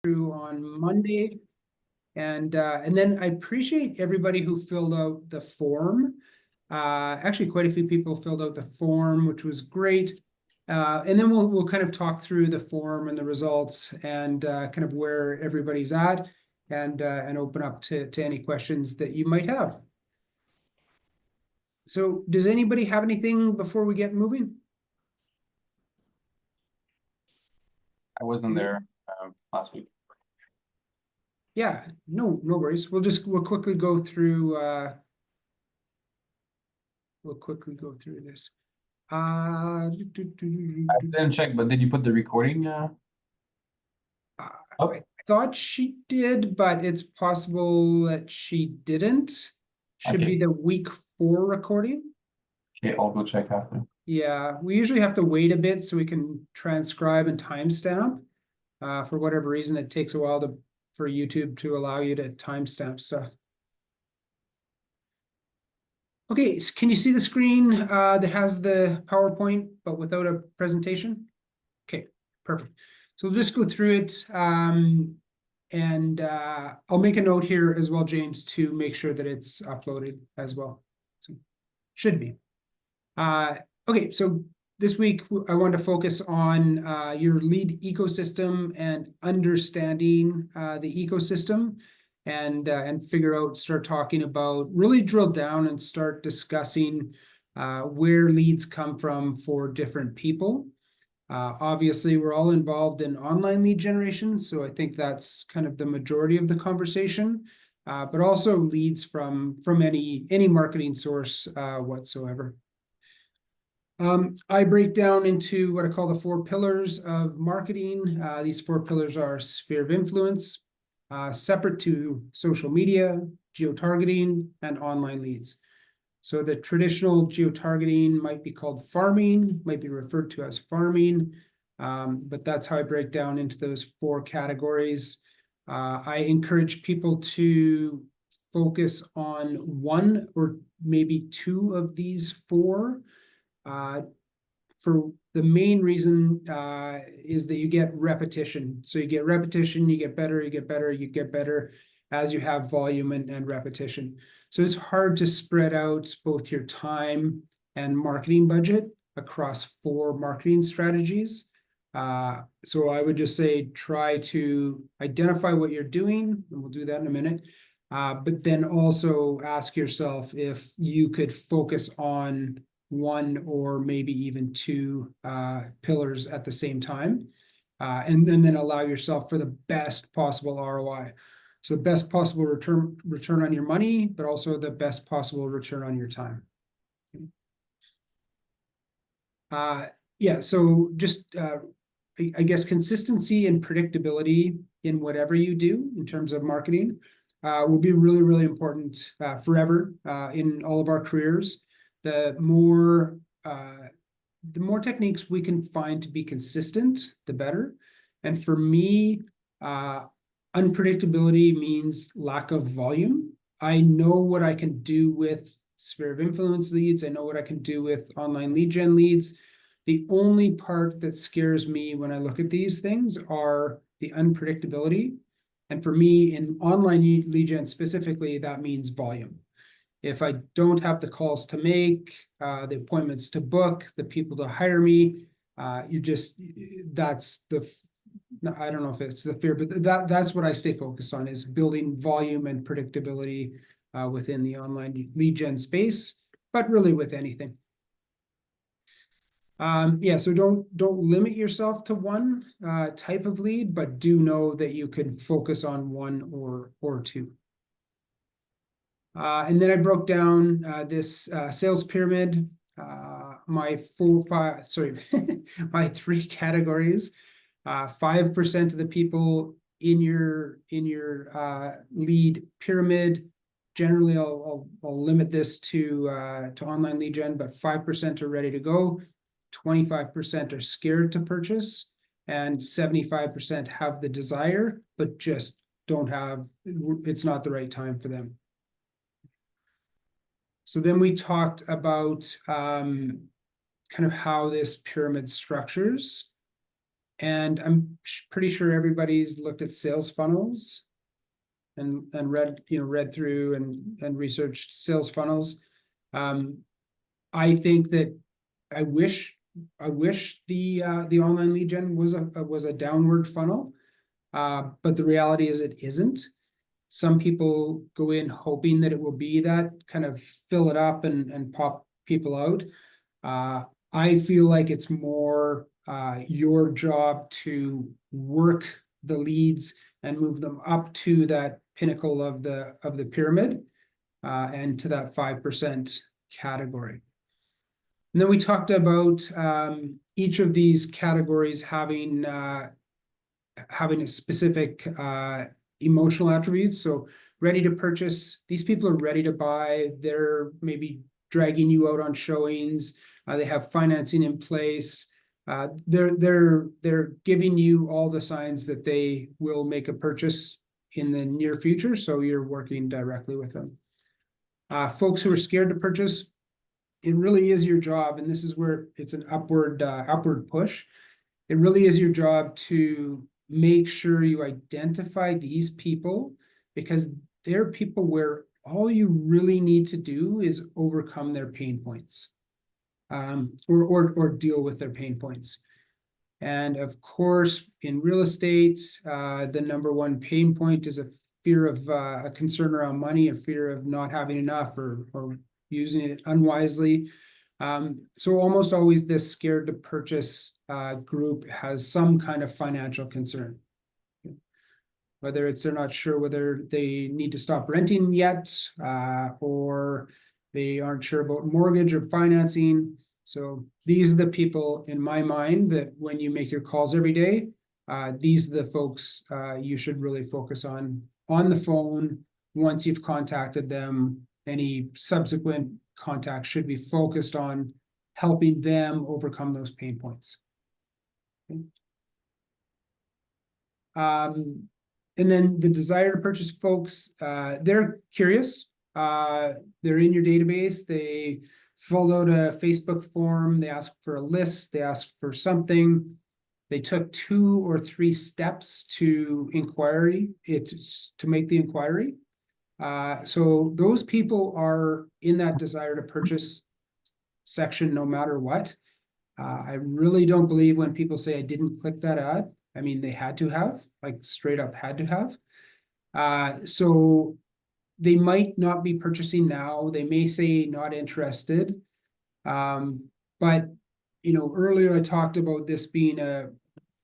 through on Monday. And then I appreciate everybody who filled out the form. Actually, quite a few people filled out the form, which was great. And then we'll kind of talk through the form and the results and kind of where everybody's at, and open up to any questions that you might have. So does anybody have anything before we get moving? I wasn't there last week. Yeah, no worries. We'll quickly go through this. I didn't check, but did you put the recording? I thought she did, but it's possible that she didn't. Should be Okay. the week 4 recording. Okay, I'll go check after. Yeah, we usually have to wait a bit so we can transcribe and timestamp. For whatever reason, it takes a while for YouTube to allow you to timestamp stuff. Okay, so can you see the screen that has the PowerPoint but without a presentation? Okay, perfect. So we'll just go through it, and I'll make a note here as well, James, to make sure that it's uploaded as well. So should be. Okay, so this week I want to focus on your lead ecosystem and understanding the ecosystem, and start talking about, really drill down and start discussing where leads come from for different people. Obviously, we're all involved in online lead generation, so I think that's kind of the majority of the conversation, but also leads from any marketing source whatsoever. I break down into what I call the 4 pillars of marketing. These 4 pillars are sphere of influence, separate to social media, geo-targeting, and online leads. So the traditional geo-targeting might be called farming, might be referred to as farming, but that's how I break down into those 4 categories. I encourage people to focus on 1 or maybe 2 of these 4. For the main reason is that you get repetition. So you get repetition, you get better, you get better, you get better as you have volume and repetition. So it's hard to spread out both your time and marketing budget across 4 marketing strategies. So I would just say try to identify what you're doing, and we'll do that in a minute. But then also ask yourself if you could focus on 1 or maybe even 2 pillars at the same time, and then allow yourself for the best possible ROI. So the best possible return on your money, but also the best possible return on your time. Yeah, so just I guess consistency and predictability in whatever you do in terms of marketing will be really, really important forever in all of our careers. The more techniques we can find to be consistent, the better. And for me, unpredictability means lack of volume. I know what I can do with sphere of influence leads. I know what I can do with online lead gen leads. The only part that scares me when I look at these things are the unpredictability. And for me, in online lead gen specifically, that means volume. If I don't have the calls to make, the appointments to book, the people to hire me, that's the, I don't know if it's the fear, but that's what I stay focused on, is building volume and predictability within the online lead gen space, but really with anything. Yeah, so don't limit yourself to 1 type of lead, but do know that you can focus on 1 or 2. And then I broke down this sales pyramid, my 3 categories. 5% of the people in your lead pyramid. Generally, I'll limit this to online lead gen, but 5% are ready to go, 25% are scared to purchase, and 75% have the desire, but just don't have, it's not the right time for them. So then we talked about kind of how this pyramid structures. And I'm pretty sure everybody's looked at sales funnels and read through and researched sales funnels. I think that I wish the online lead gen was a downward funnel, but the reality is it isn't. Some people go in hoping that it will be that, kind of fill it up and pop people out. I feel like it's more your job to work the leads and move them up to that pinnacle of the pyramid, and to that 5% category. And then we talked about each of these categories having a specific emotional attributes. So ready to purchase, these people are ready to buy. They're maybe dragging you out on showings. They have financing in place. They're giving you all the signs that they will make a purchase in the near future. So you're working directly with them. Folks who are scared to purchase, it really is your job, and this is where it's an upward push. It really is your job to make sure you identify these people, because they're people where all you really need to do is overcome their pain points, or deal with their pain points. And of course, in real estate, the number one pain point is a fear of a concern around money, a fear of not having enough, or using it unwisely. So almost always this scared to purchase group has some kind of financial concern. Whether it's they're not sure whether they need to stop renting yet, or they aren't sure about mortgage or financing. So these are the people in my mind that when you make your calls every day, these are the folks you should really focus on the phone. Once you've contacted them, any subsequent contact should be focused on helping them overcome those pain points. Okay. And then the desire to purchase folks, they're curious. They're in your database. They filled out a Facebook form. They asked for a list. They asked for something. They took 2 or 3 steps to make the inquiry. So those people are in that desire to purchase section no matter what. I really don't believe when people say I didn't click that ad. I mean, they had to have, like straight up had to have. So they might not be purchasing now. They may say not interested. But earlier I talked about this being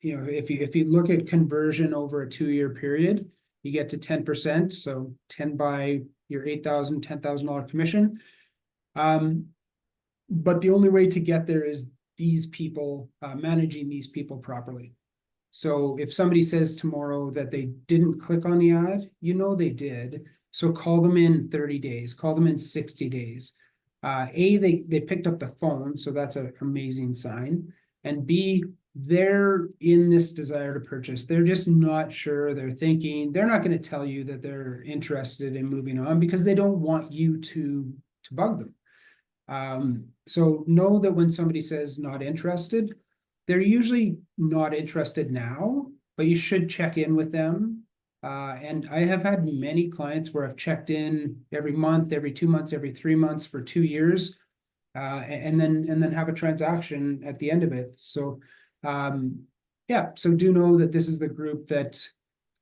if you look at conversion over a 2-year period, you get to 10%. So 10 by your $10,000 commission. But the only way to get there is these people, managing these people properly. So if somebody says tomorrow that they didn't click on the ad, they did. So call them in 30 days, call them in 60 days. They picked up the phone, so that's an amazing sign. And B, they're in this desire to purchase. They're just not sure. They're thinking, they're not going to tell you that they're interested in moving on because they don't want you to bug them. So know that when somebody says not interested, they're usually not interested now, but you should check in with them. And I have had many clients where I've checked in every month, every 2 months, every 3 months for 2 years, and then have a transaction at the end of it. So so do know that this is the group that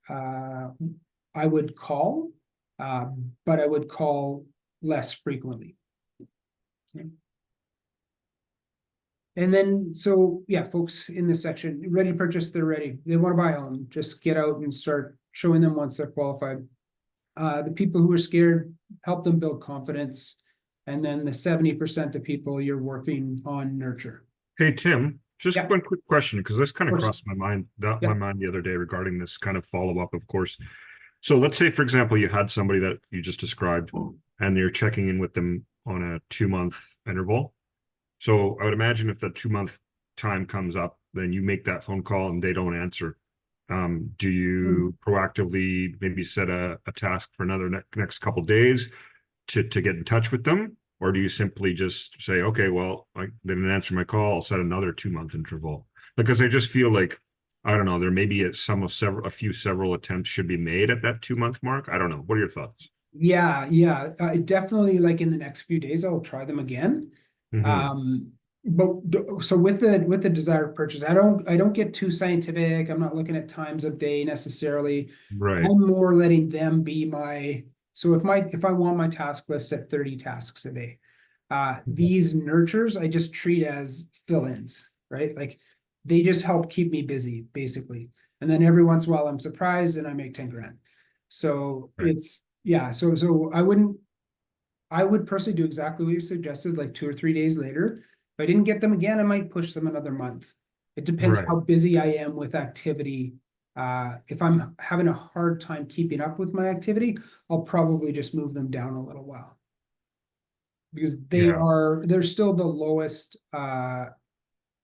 I would call, but I would call less frequently. Okay. And then, so yeah, folks in this section, ready to purchase, they're ready. They want to buy a home. Just get out and start showing them once they're qualified. The people who are scared, help them build confidence. And then the 70% of people you're working on nurture. Hey, Tim, just Yeah. one quick question, because this kind of Of course. crossed my mind, Yeah. my mind the other day regarding this kind of follow-up, of course. So let's say, for example, you had somebody that you just described, and you're checking in with them on a 2-month interval. So I would imagine if the 2-month time comes up, then you make that phone call and they don't answer. Do you proactively maybe set a task for another next couple of days to get in touch with them? Or do you simply just say, okay, well, they didn't answer my call, I'll set another 2-month interval? Because I just feel like I don't know, there may be several attempts should be made at that 2 month mark. I don't know. What are your thoughts? Yeah, definitely like in the next few days, I'll try them again. Mhm. So with the desired purchase, I don't get too scientific. I'm not looking at times of day necessarily. Right. I'm more letting them be so if I want my task list at 30 tasks a day, these nurtures I just treat as fill-ins, right? Like they just help keep me busy, basically. And then every once in a while I'm surprised and I make 10 grand. So Right. so I would personally do exactly what you suggested, like 2 or 3 days later. If I didn't get them again, I might push them another month. It depends Right. how busy I am with activity. If I'm having a hard time keeping up with my activity, I'll probably just move them down a little while. Because Yeah. they're still the lowest, they're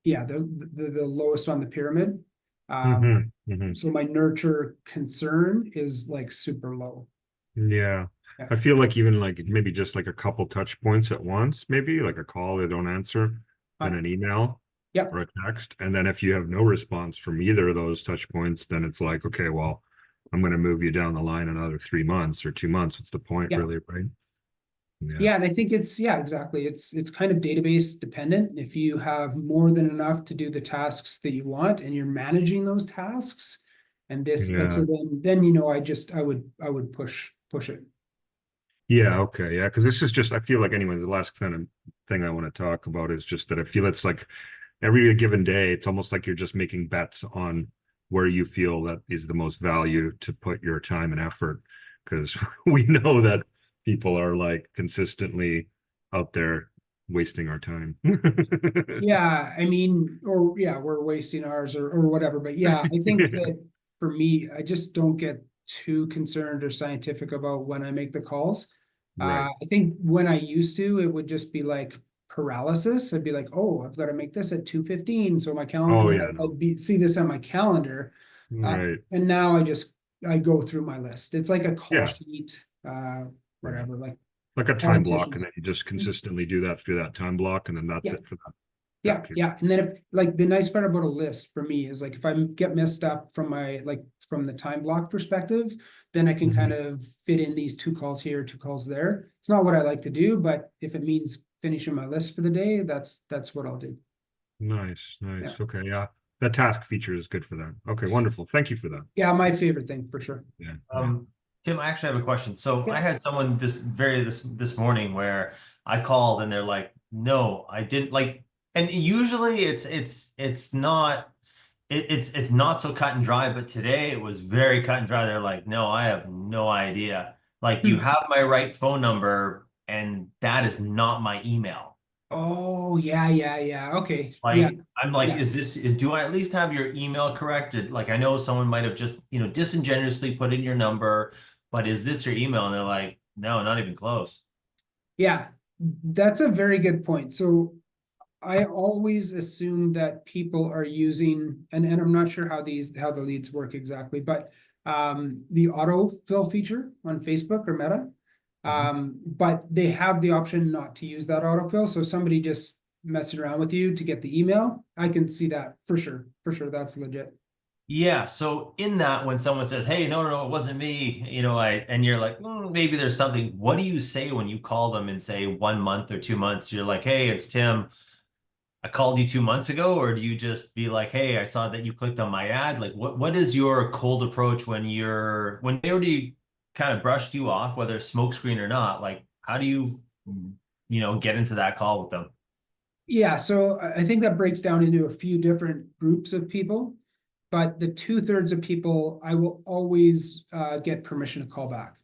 the lowest on the pyramid. Mhm. Mhm. So my nurture concern is like super low. Yeah. Yeah. I feel like even like maybe just like a couple touch points at once, maybe like a call they don't answer, then an email Yep. or a text. And then if you have no response from either of those touch points, then it's like, okay, well, I'm going to move you down the line another 3 months or 2 months. What's the point, Yeah. really, right? Yeah. Yeah, and I think exactly. It's kind of database dependent. If you have more than enough to do the tasks that you want and you're managing those tasks, and this like Yeah. so then I would push it. Yeah, okay, yeah, because this is just, I feel like anyways, the last kind of thing I want to talk about is just that I feel it's like every given day, it's almost like you're just making bets on where you feel that is the most value to put your time and effort. Because we know that people are like consistently out there wasting our time. Yeah, I mean, or yeah, we're wasting ours or whatever. But yeah, I think that for me, I just don't get too concerned or scientific about when I make the calls. Right. I think when I used to, it would just be like paralysis. I'd be like, oh, I've got to make this at 2:15. So my calendar, Oh you yeah, know, no. see this on my calendar. Right. And now I go through my list. It's like a call Yeah, sheet, right. whatever, like Like a time block, and politicians. then you just consistently do that through that time block, and then that's Yeah. it for that Yeah, period. yeah. And then if like the nice part about a list for me is like if I get messed up from from the time block perspective, then I can kind Mhm. of fit in these 2 calls here, 2 calls there. It's not what I like to do, but if it means finishing my list for the day, that's what I'll do. Nice, Yeah. nice. Okay, yeah. That task feature is good for that. Okay, wonderful. Thank you for that. Yeah, my favorite thing for sure. Yeah, yeah. Tim, I actually have a question. So Yeah. I had someone this morning where I called and they're like, no, I didn't like, and usually it's not it's not so cut and dry, but today it was very cut and dry. They're like, no, I have no idea. Like you Hmm. have my right phone number and that is not my email. Oh, yeah. Okay. Yeah. Like, I'm like, Yeah. is this, do I at least have your email corrected? Like, I know someone might have just, disingenuously put in your number, but is this your email? And they're like, no, not even close. Yeah. That's a very good point. So I always assume that people are using, and I'm not sure how the leads work exactly, but the autofill feature on Facebook or Meta. But they have the option not to use that autofill. So somebody just messing around with you to get the email, I can see that for sure. For sure, that's legit. Yeah. So in that, when someone says, hey, no, it wasn't me, and you're like, maybe there's something. What do you say when you call them and say 1 month or 2 months? You're like, hey, it's Tim. I called you 2 months ago, or do you just be like, hey, I saw that you clicked on my ad? Like, what is your cold approach when they already kind of brushed you off, whether it's smokescreen or not? Like, how do you, get into that call with them? Yeah, so I think that breaks down into a few different groups of people, but the 2/3 of people, I will always get permission to call back.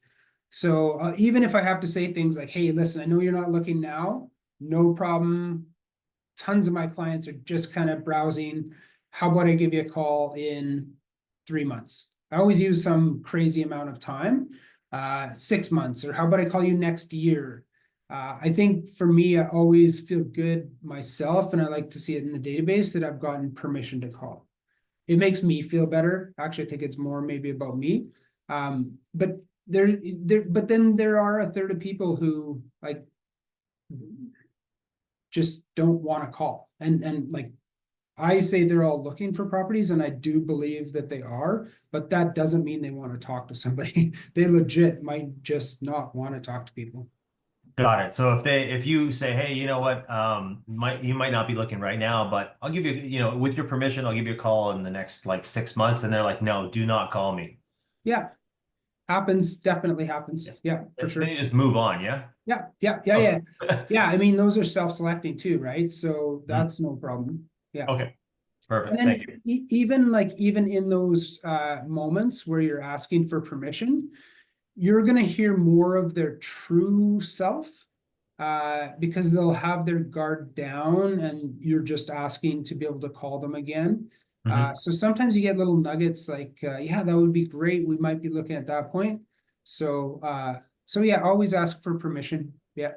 So even if I have to say things like, hey, listen, I know you're not looking now, no problem. Tons of my clients are just kind of browsing. How about I give you a call in 3 months? I always use some crazy amount of time, 6 months, or how about I call you next year? I think for me, I always feel good myself, and I like to see it in the database that I've gotten permission to call. It makes me feel better. Actually, I think it's more maybe about me. But but then there are a third of people who like just don't want to call and like I say they're all looking for properties, and I do believe that they are, but that doesn't mean they want to talk to somebody. They legit might just not want to talk to people. Got it. So if you say, hey, you know what, you might not be looking right now, but I'll give you, you know, with your permission, I'll give you a call in the next like 6 months, and they're like, no, do not call me. Yeah, happens, definitely happens. Yeah, for sure. Then you just move on, yeah? Yeah. Yeah, I mean, those are self-selecting too, right? So that's no problem. Yeah. Okay, perfect. And then Thank you. even in those moments where you're asking for permission, you're gonna hear more of their true self, because they'll have their guard down and you're just asking to be able to call them again. Mhm. So sometimes you get little nuggets like, yeah, that would be great. We might be looking at that point. So yeah, always ask for permission. Yeah,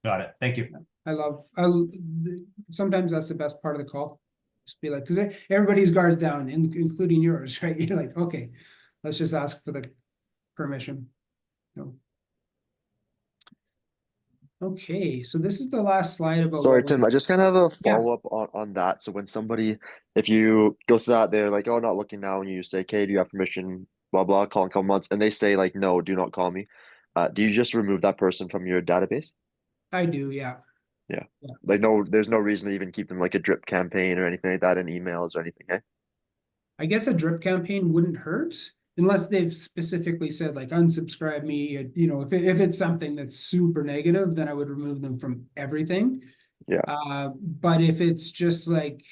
Got it. Thank you. sometimes that's the best part of the call. Just be like, because everybody's guards down, including yours, right? You're like, okay, let's just ask for the permission. No. Okay, so this is the last slide about. Sorry, what we're- Tim, I just kind of have a Yeah. follow-up on that. So when somebody, if you go through that, they're like, oh, not looking now, and you say, okay, do you have permission, blah, blah, call in a couple months, and they say like, no, do not call me. Do you just remove that person from your database? I do, yeah. Yeah. Yeah. Like, no, there's no reason to even keep them like a drip campaign or anything like that in emails or anything, eh? I guess a drip campaign wouldn't hurt unless they've specifically said like unsubscribe me. You know, if it's something that's super negative, then I would remove them from everything. Yeah. But if it's just like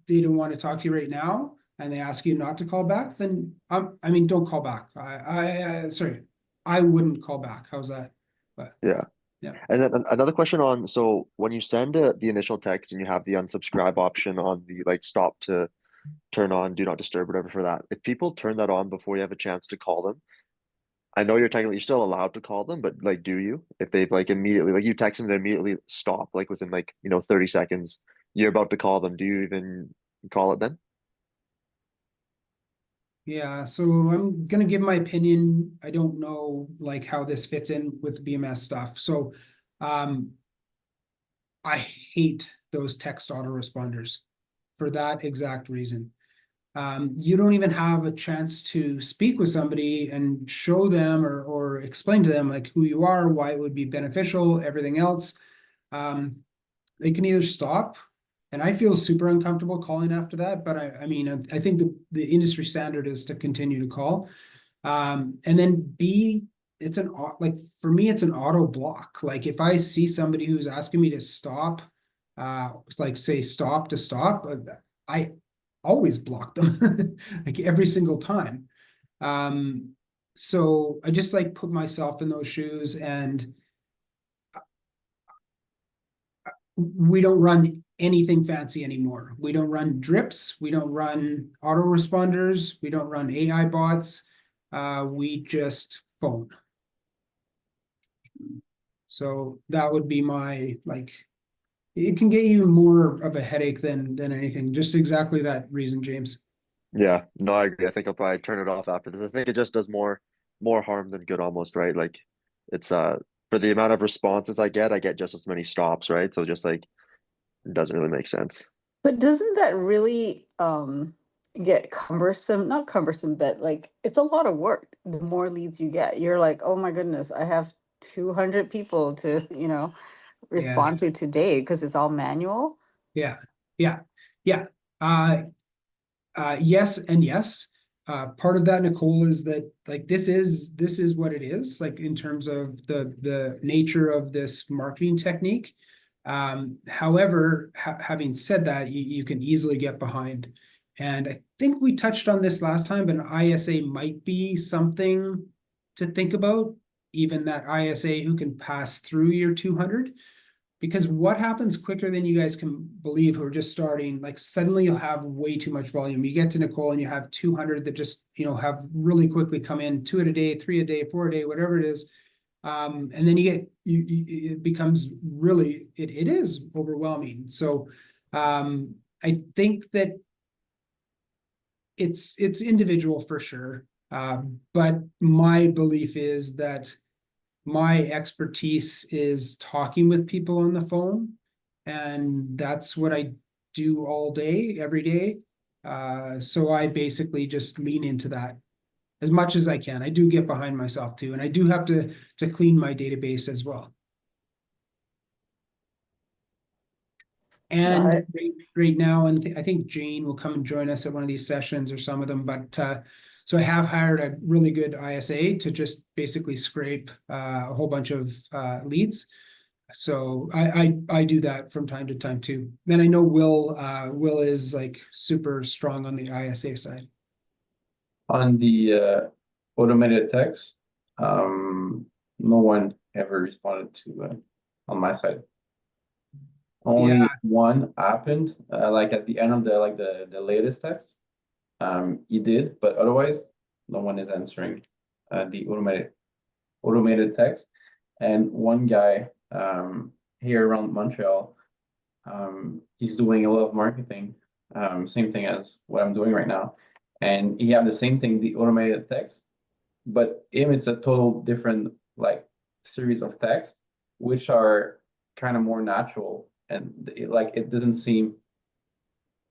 they don't want to talk to you right now and they ask you not to call back, then I mean, don't call back. Sorry, I wouldn't call back. How's that? But Yeah. yeah. And then another question on, so when you send the initial text and you have the unsubscribe option on the like stop to turn on do not disturb, whatever for that, if people turn that on before you have a chance to call them, I know you're still allowed to call them, but like, do you? If they've like immediately, like you text them, they immediately stop, like within like, 30 seconds, you're about to call them. Do you even call it then? Yeah, so I'm gonna give my opinion. I don't know like how this fits in with BMS stuff. So I hate those text autoresponders for that exact reason. You don't even have a chance to speak with somebody and show them or explain to them like who you are, why it would be beneficial, everything else. They can either stop, and I feel super uncomfortable calling after that, but I mean, I think the industry standard is to continue to call. And then B, it's like for me, it's an auto block. Like if I see somebody who's asking me to stop, like say stop to stop, I always block them like every single time. So I just like put myself in those shoes, and we don't run anything fancy anymore. We don't run drips. We don't run autoresponders. We don't run AI bots. We just phone. So that would be my, like, it can get you more of a headache than anything. Just exactly that reason, James. Yeah, no, I agree. I think I'll probably turn it off after this. I think it just does more harm than good almost, right? Like it's for the amount of responses I get just as many stops, right? So just like it doesn't really make sense. But doesn't that really get cumbersome? Not cumbersome, but like it's a lot of work. The more leads you get, you're like, oh my goodness, I have 200 people to, respond to today because it's all manual. Yeah. Yes and yes. Part of that, Nicole, is that like this is what it is, like in terms of the nature of this marketing technique. However, having said that, you can easily get behind. And I think we touched on this last time, but an ISA might be something to think about, even that ISA who can pass through your 200. Because what happens quicker than you guys can believe who are just starting, like suddenly you'll have way too much volume. You get to Nicole and you have 200 that just, have really quickly come in, 2 a day, 3 a day, 4 a day, whatever it is. And then it becomes really, it is overwhelming. So I think that it's individual for sure. But my belief is that my expertise is talking with people on the phone, and that's what I do all day, every day. So I basically just lean into that as much as I can. I do get behind myself too, and I do have to clean my database as well. And Got it. right now, and I think Jane will come and join us at one of these sessions or some of them, but so I have hired a really good ISA to just basically scrape a whole bunch of leads. So I do that from time to time too. Then I know Will is like super strong on the ISA side. On the automated text, no one ever responded to on my side. Only Yeah. one happened, like at the end of the latest text. He did, but otherwise, no one is answering the automated text. And one guy here around Montreal, he's doing a lot of marketing, same thing as what I'm doing right now. And he have the same thing, the automated text, but him it's a total different like series of text, which are kind of more natural and it doesn't seem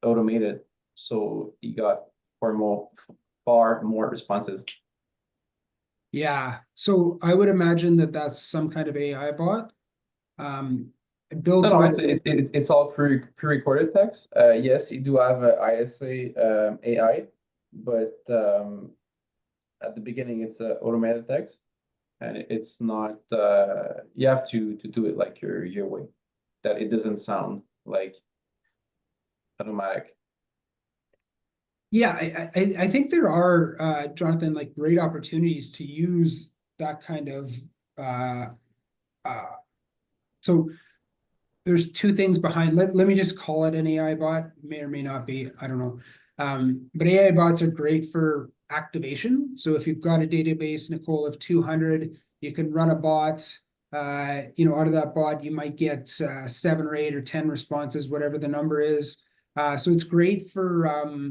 automated. So he got far more responses. Yeah, so I would imagine that that's some kind of AI bot. Built No, with it's all pre-recorded text. Yes, you do have a ISA AI, but at the beginning it's a automated text, and it's not. You have to do it like your way, that it doesn't sound like automatic. Yeah, I think there are Jonathan, like great opportunities to use that kind of so there's two things behind. Let me just call it an AI bot. May or may not be. I don't know. But AI bots are great for activation. So if you've got a database, Nicole, of 200, you can run a bot. Out of that bot, you might get 7 or 8 or 10 responses, whatever the number is. So it's great for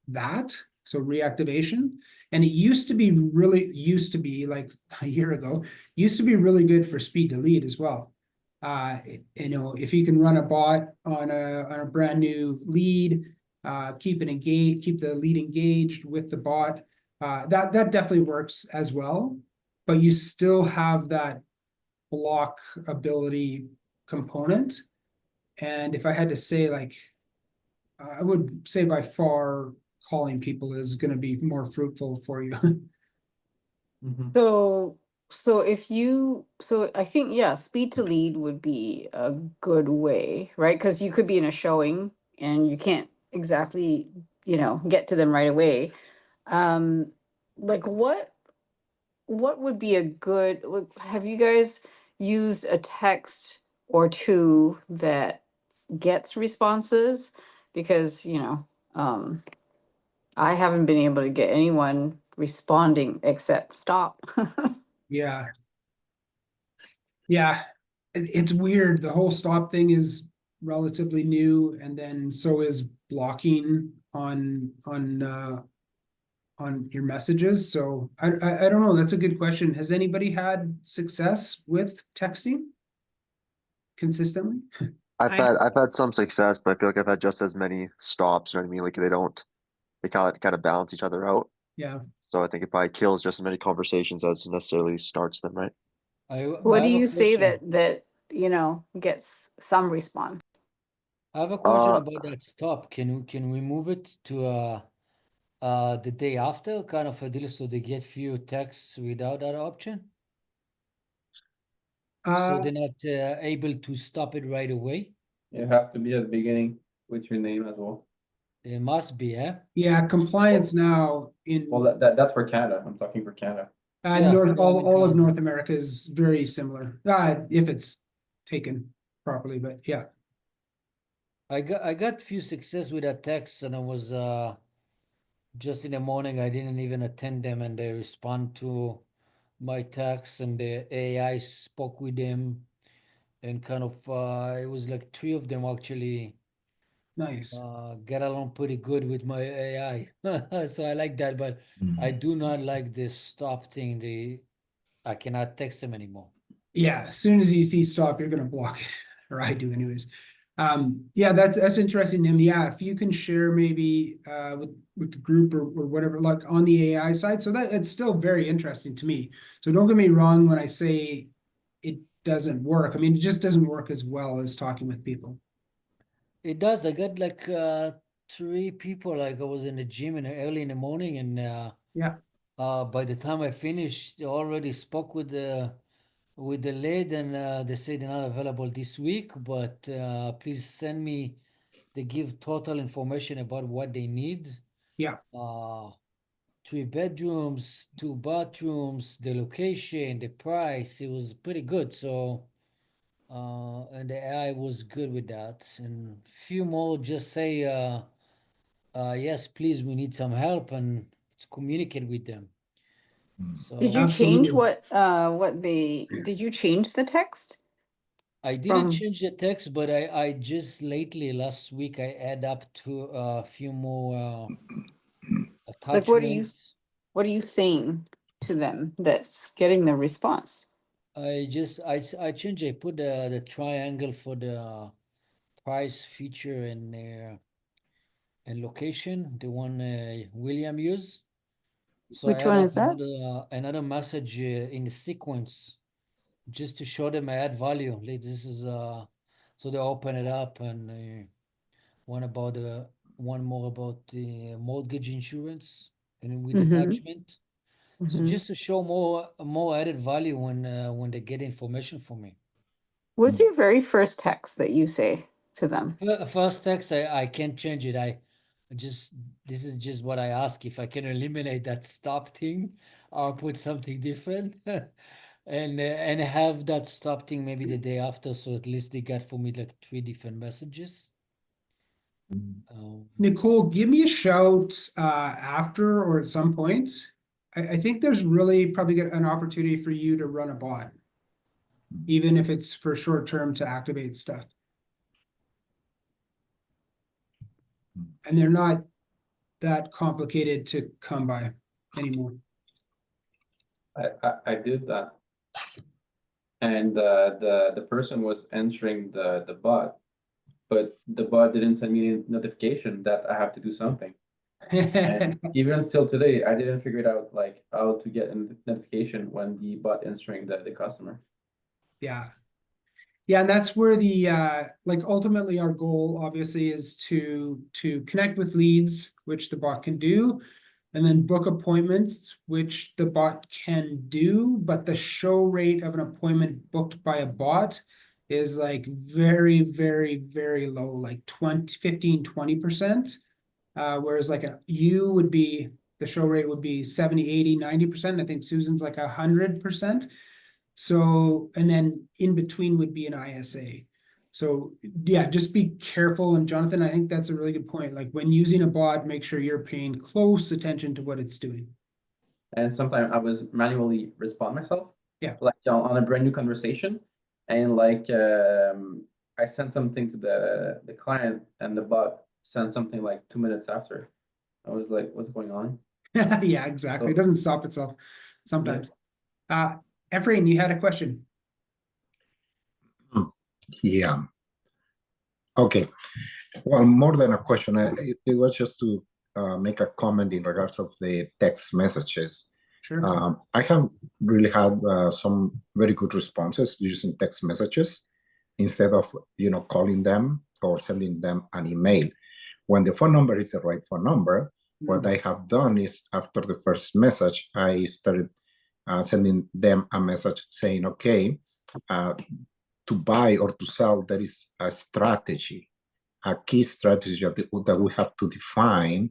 that. So reactivation. And it used to be like a year ago, used to be really good for speed to lead as well. If you can run a bot on a brand new lead, keep the lead engaged with the bot, that definitely works as well. But you still have that block ability component. And if I had to say, like, I would say by far calling people is going to be more fruitful for you. So I think, yeah, speed to lead would be a good way, right? Because you could be in a showing and you can't exactly, get to them right away. Like what would be a good, have you guys used a text or two that gets responses? Because, I haven't been able to get anyone responding except stop. Yeah. Yeah. It's weird. The whole stop thing is relatively new, and then so is blocking on your messages. So I don't know. That's a good question. Has anybody had success with texting consistently? I've had some success, but I feel like I've had just as many stops. You know what I mean? Like they kind of balance each other out. Yeah. So I think it probably kills just as many conversations as necessarily starts them, right? What I do have a you say question. that gets some response? I have a question Uh, about that stop. Can we move it to the day after, kind of a deal, so they get few texts without that option? So they're not able to stop it right away? You have to be at the beginning with your name as well. It must be, eh? Yeah. Compliance now in Well, that's for Canada. I'm talking for Canada. Yeah, North, yeah, I'm in all of Canada. North America is very similar. If it's taken properly, but yeah. I got few success with that text, and I was just in the morning, I didn't even attend them, and they respond to my text, and the AI spoke with them, and kind of it was like 3 of them actually Nice. get along pretty good with my AI. So I like that, but I do not like this stop thing. I cannot text them anymore. Yeah, as soon as you see stop, you're gonna block it, or I do anyways. Yeah, that's interesting, Nim. Yeah, if you can share maybe with the group or whatever, like on the AI side, so that it's still very interesting to me. So don't get me wrong when I say it doesn't work. I mean, it just doesn't work as well as talking with people. It does. I got like 3 people. Like I was in the gym early in the morning, and Yeah. by the time I finished, I already spoke with the lead, and they say they're not available this week, but please send me. They give total information about what they need. Yeah. 3 bedrooms, 2 bathrooms, the location, the price. It was pretty good. So, and the AI was good with that. And few more just say, yes, please, we need some help, and it's communicate with them. So Did you change Absolutely. did you change the text? I didn't From change the text, but I just lately, last week, I add up to a few more like attachments. what are you saying to them that's getting the response? I changed. I put the triangle for the price, feature, and location, the one William used. So I Which add one up is that? another message in the sequence just to show them I add value. Like this is so they open it up, and one about one more about the mortgage insurance and with Mm-hmm. attachment. So Mm-hmm. just to show more added value when they get information from me. What's your very first text that you say to them? First text, I can't change it. I just this is just what I ask. If I can eliminate that stop thing, I'll put something different, and have that stop thing maybe the day after, so at least they got for me like 3 different messages. Nicole, give me a shout after or at some point. I think there's really probably an opportunity for you to run a bot, even if it's for short term to activate stuff. And they're not that complicated to come by anymore. I did that, and the person was answering the bot, but the bot didn't send me a notification that I have to do something. And even still today, I didn't figure it out, like how to get a notification when the bot answering the customer. Yeah. Yeah, and that's where the like ultimately our goal obviously is to connect with leads, which the bot can do, and then book appointments, which the bot can do, but the show rate of an appointment booked by a bot is like very, very, very low, like 15-20%. Whereas like you would be, the show rate would be 70, 80, 90%. I think Susan's like 100%. So, and then in between would be an ISA. So yeah, just be careful. And Jonathan, I think that's a really good point. Like when using a bot, make sure you're paying close attention to what it's doing. And sometimes I was manually respond myself. Yeah. Like on a brand new conversation, and like I sent something to the client, and the bot sent something like 2 minutes after. I was like, what's going on? Yeah, exactly. It doesn't stop itself sometimes. Efrain, you had a question. Yeah. Okay. Well, more than a question, it was just to make a comment in regards of the text messages. Sure. I have really had some very good responses using text messages instead of calling them or sending them an email. When the phone number is the right phone number, what I have done is after the first message, I started sending them a message saying, okay, to buy or to sell, there is a strategy, a key strategy that we have to define.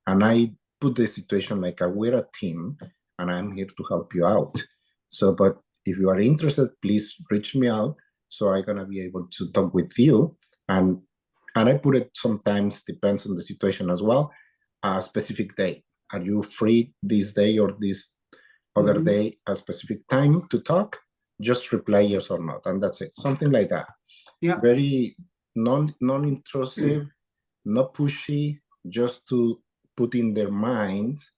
And I put the situation like we're a team and I'm here to help you out. So, but if you are interested, please reach me out. So I'm going to be able to talk with you. And I put it sometimes, depends on the situation as well, a specific day. Are you free this day or this other day, a specific time to talk? Just reply yes or not, and that's it. Something like that. Yeah. Very non-intrusive, not pushy, just to put in their minds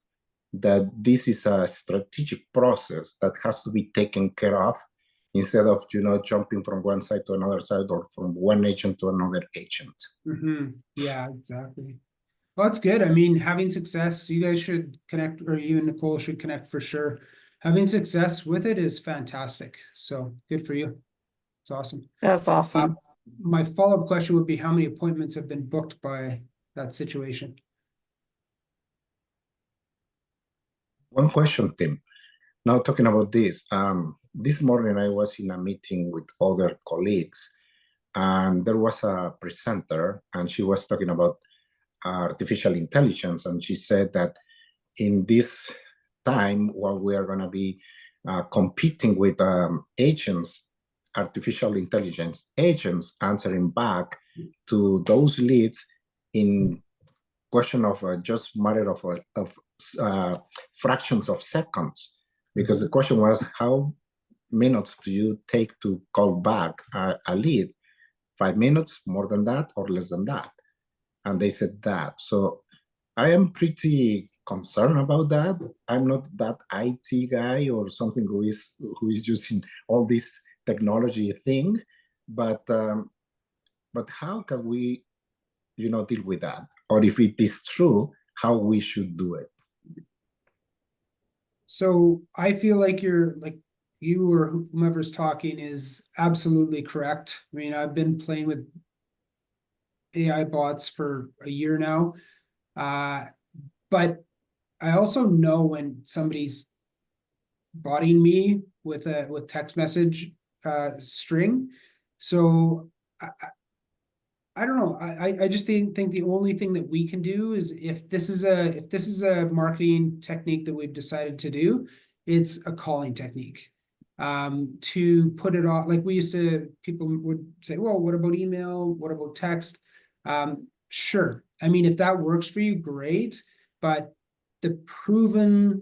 that this is a strategic process that has to be taken care of instead of, jumping from one side to another side or from one agent to another agent. Yeah, exactly. Well, that's good. I mean, having success, you guys should connect, or you and Nicole should connect for sure. Having success with it is fantastic. So good for you. It's awesome. That's awesome. My follow-up question would be, how many appointments have been booked by that situation? One question, Tim. Now talking about this morning I was in a meeting with other colleagues, and there was a presenter, and she was talking about artificial intelligence, and she said that in this time, while we are going to be competing with agents, artificial intelligence agents answering back to those leads in question of just matter of fractions of seconds, because the question was, how minutes do you take to call back a lead? 5 minutes, more than that, or less than that? And they said that. So I am pretty concerned about that. I'm not that IT guy or something who is using all this technology thing, but how can we, deal with that? Or if it is true, how we should do it? So I feel like you or whomever's talking is absolutely correct. I mean, I've been playing with AI bots for a year now. But I also know when somebody's botting me with text message string. So I don't know. I just think the only thing that we can do is, if this is a marketing technique that we've decided to do, it's a calling technique. To put it off, like we used to, people would say, well, what about email? What about text? Sure. I mean, if that works for you, great. But the proven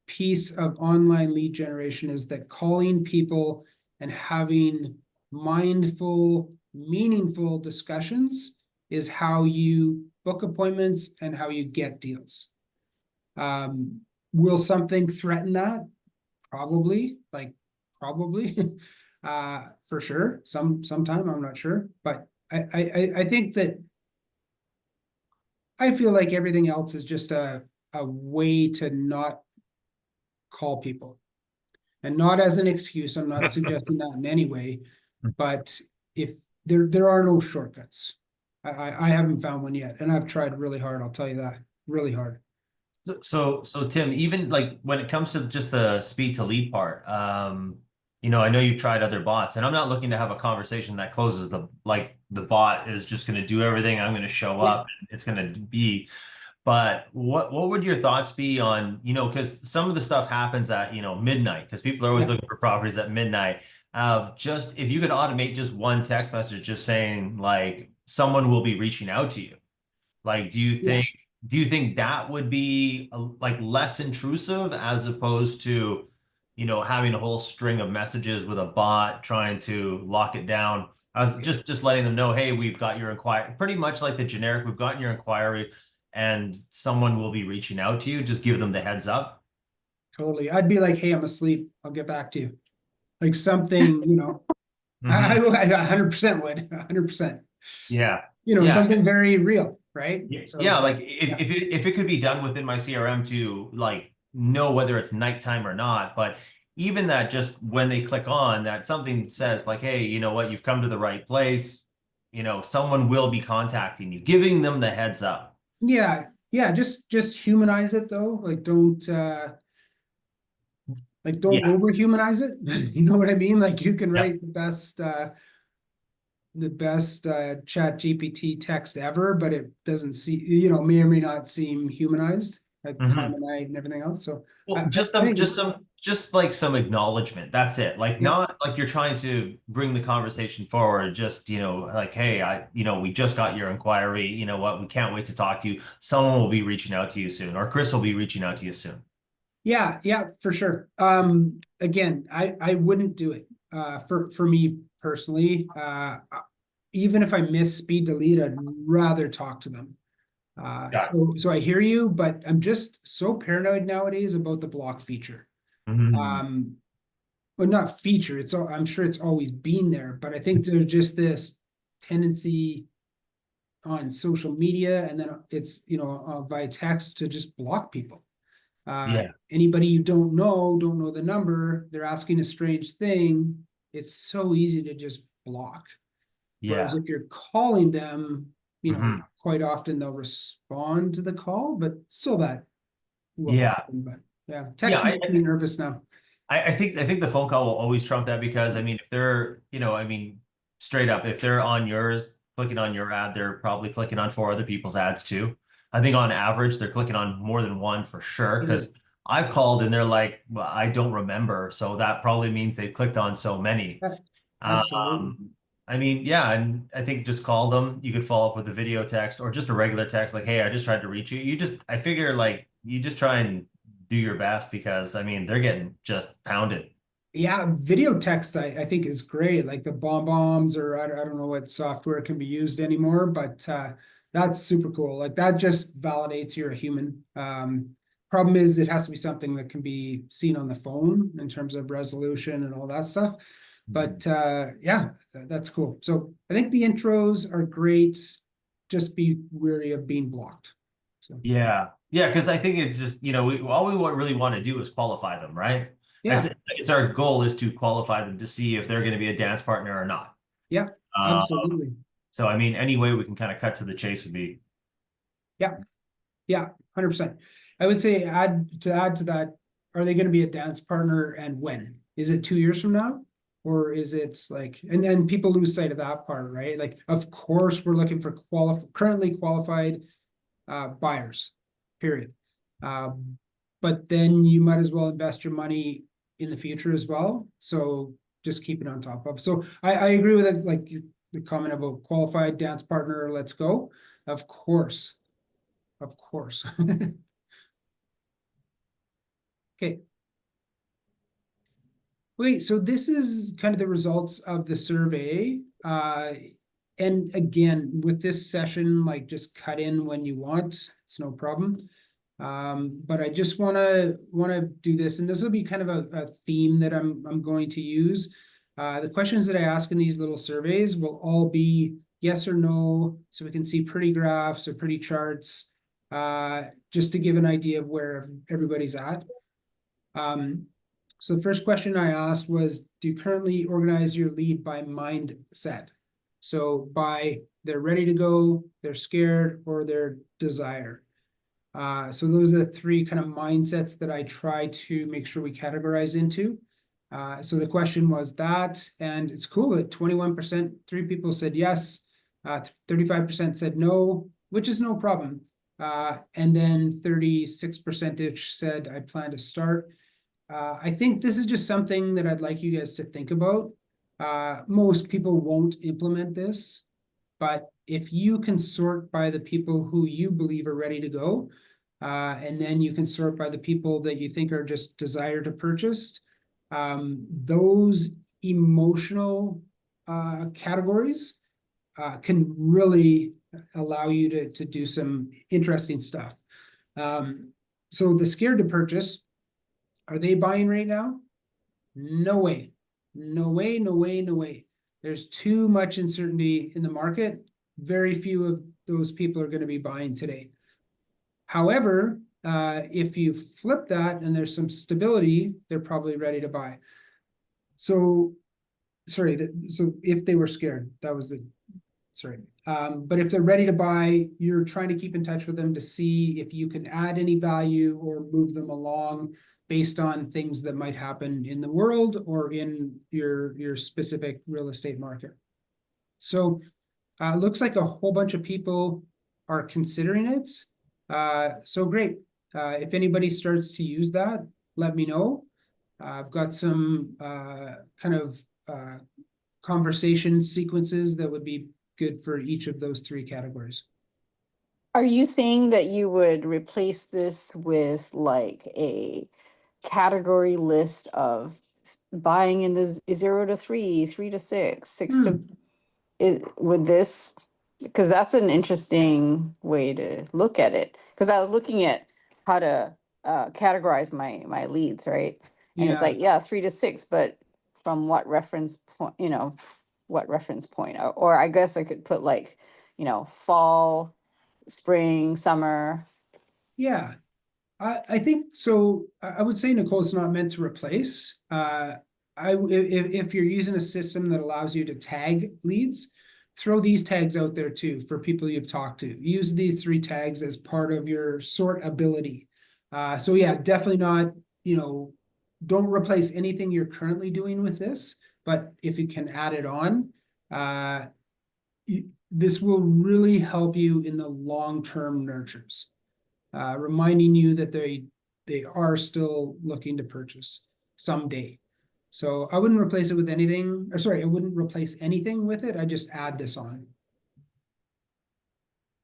piece of online lead generation is that calling people and having mindful, meaningful discussions is how you book appointments and how you get deals. Will something threaten that? Probably, for sure. Sometime, I'm not sure, but I think that I feel like everything else is just a way to not call people, and not as an excuse. I'm not suggesting that in any way, but if there are no shortcuts. I haven't found one yet, and I've tried really hard. I'll tell you that, really hard. So Tim, even like when it comes to just the speed to lead part, I know you've tried other bots, and I'm not looking to have a conversation that closes the bot is just going to do everything. I'm going to show up, and it's going to be. But what would your thoughts be on, because some of the stuff happens at, midnight, because people are always looking for properties at midnight. Just if you could automate just one text message, just saying like someone will be reaching out to you. Like, do you think that would be like less intrusive as opposed to, having a whole string of messages with a bot trying to lock it down? I was just letting them know, hey, we've got your inquiry, pretty much like the generic, we've gotten your inquiry, and someone will be reaching out to you. Just give them the heads up. Totally. I'd be like, hey, I'm asleep. I'll get back to you. Like something, I 100% would, 100%. Yeah. Something very real, right? So, like if it could be done within my CRM to like know whether it's nighttime or not, but even that, just when they click on that, something says like, hey, you know what, you've come to the right place. Someone will be contacting you, giving them the heads up. Yeah, just humanize it though. Like don't over-humanize it. You know what I mean? Like you can write the best chat GPT text ever, but it doesn't see, may or may not seem humanized, like time of night and everything else. So just like some acknowledgement. That's it. Like not like you're trying to bring the conversation forward. Just, like, hey, we just got your inquiry. You know what? We can't wait to talk to you. Someone will be reaching out to you soon, or Chris will be reaching out to you soon. Yeah, for sure. Again, I wouldn't do it. For me personally, even if I miss speed to lead, I'd rather talk to them. So I hear you, but I'm just so paranoid nowadays about the block feature. well, not feature, I'm sure it's always been there, but I think there's just this tendency on social media, and then it's, via text, to just block people. Yeah. Anybody you don't know the number, they're asking a strange thing, it's so easy to just block. Whereas Yeah. if you're calling them, Mhm. quite often they'll respond to the call, but still that will Yeah. happen. But yeah, Yeah, text makes me nervous now. I think the phone call will always trump that, because I mean, if they're, straight up, if they're on yours, clicking on your ad, they're probably clicking on 4 other people's ads too. I think on average, they're clicking on more than one for sure. Because I've called and they're like, well, I don't remember. So that probably means they've clicked on so many. Absolutely. I mean, yeah, and I think just call them. You could follow up with a video text or just a regular text, like, hey, I just tried to reach you. I figure like you just try and do your best, because I mean, they're getting just pounded. Yeah, video text I think is great, like the bombs, or I don't know what software can be used anymore, but that's super cool. Like that just validates you're a human. Problem is it has to be something that can be seen on the phone in terms of resolution and all that stuff. But yeah, that's cool. So I think the intros are great. Just be wary of being blocked. So Yeah. Yeah, because I think it's just, all we really want to do is qualify them, right? yeah, It's our goal is to qualify them to see if they're going to be a dance partner or not. yeah, absolutely. So I mean, any way we can kind of cut to the chase would be. Yeah, 100%. I would say add to that, are they going to be a dance partner, and when? Is it 2 years from now? Or is it like, and then people lose sight of that part, right? Like, of course, we're looking for currently qualified buyers, period. But then you might as well invest your money in the future as well. So just keep it on top of. So I agree with it, like the comment about qualified dance partner, let's go. Of course. Of course. Okay. Wait, so this is kind of the results of the survey. And again, with this session, like just cut in when you want, it's no problem. But I just wanna do this, and this will be kind of a theme that I'm going to use. The questions that I ask in these little surveys will all be yes or no, so we can see pretty graphs or pretty charts, just to give an idea of where everybody's at. So the first question I asked was, do you currently organize your lead by mindset? So by they're ready to go, they're scared, or their desire. So those are the 3 kind of mindsets that I try to make sure we categorize into. So the question was that, and it's cool that 21%, 3 people said yes, 35% said no, which is no problem. And then 36% said I plan to start. I think this is just something that I'd like you guys to think about. Most people won't implement this, but if you can sort by the people who you believe are ready to go, and then you can sort by the people that you think are just desire to purchase, those emotional categories can really allow you to do some interesting stuff. So the scared to purchase, are they buying right now? No way. No way, no way, no way. There's too much uncertainty in the market. Very few of those people are going to be buying today. However, if you flip that and there's some stability, they're probably ready to buy. So, sorry, so if they were scared, that was the, sorry. But if they're ready to buy, you're trying to keep in touch with them to see if you can add any value or move them along based on things that might happen in the world or in your specific real estate market. So it looks like a whole bunch of people are considering it. So great. If anybody starts to use that, let me know. I've got some kind of conversation sequences that would be good for each of those 3 categories. Are you saying that you would replace this with like a category list of buying in the 0 to 3, 3 to 6, 6 to would this, because that's an interesting way to look at it, because I was looking at how to categorize my leads, right? And it's Yeah. like, yeah, 3 to 6, but from what reference point, what reference point? Or I guess I could put like, fall, spring, summer. Yeah, I think so. I would say, Nicole, it's not meant to replace. If you're using a system that allows you to tag leads, throw these tags out there too for people you've talked to. Use these 3 tags as part of your sort ability. So yeah, definitely not, don't replace anything you're currently doing with this, but if you can add it on, this will really help you in the long-term nurtures. Reminding you that they are still looking to purchase someday. So I wouldn't replace it with anything, or sorry, I wouldn't replace anything with it. I just add this on.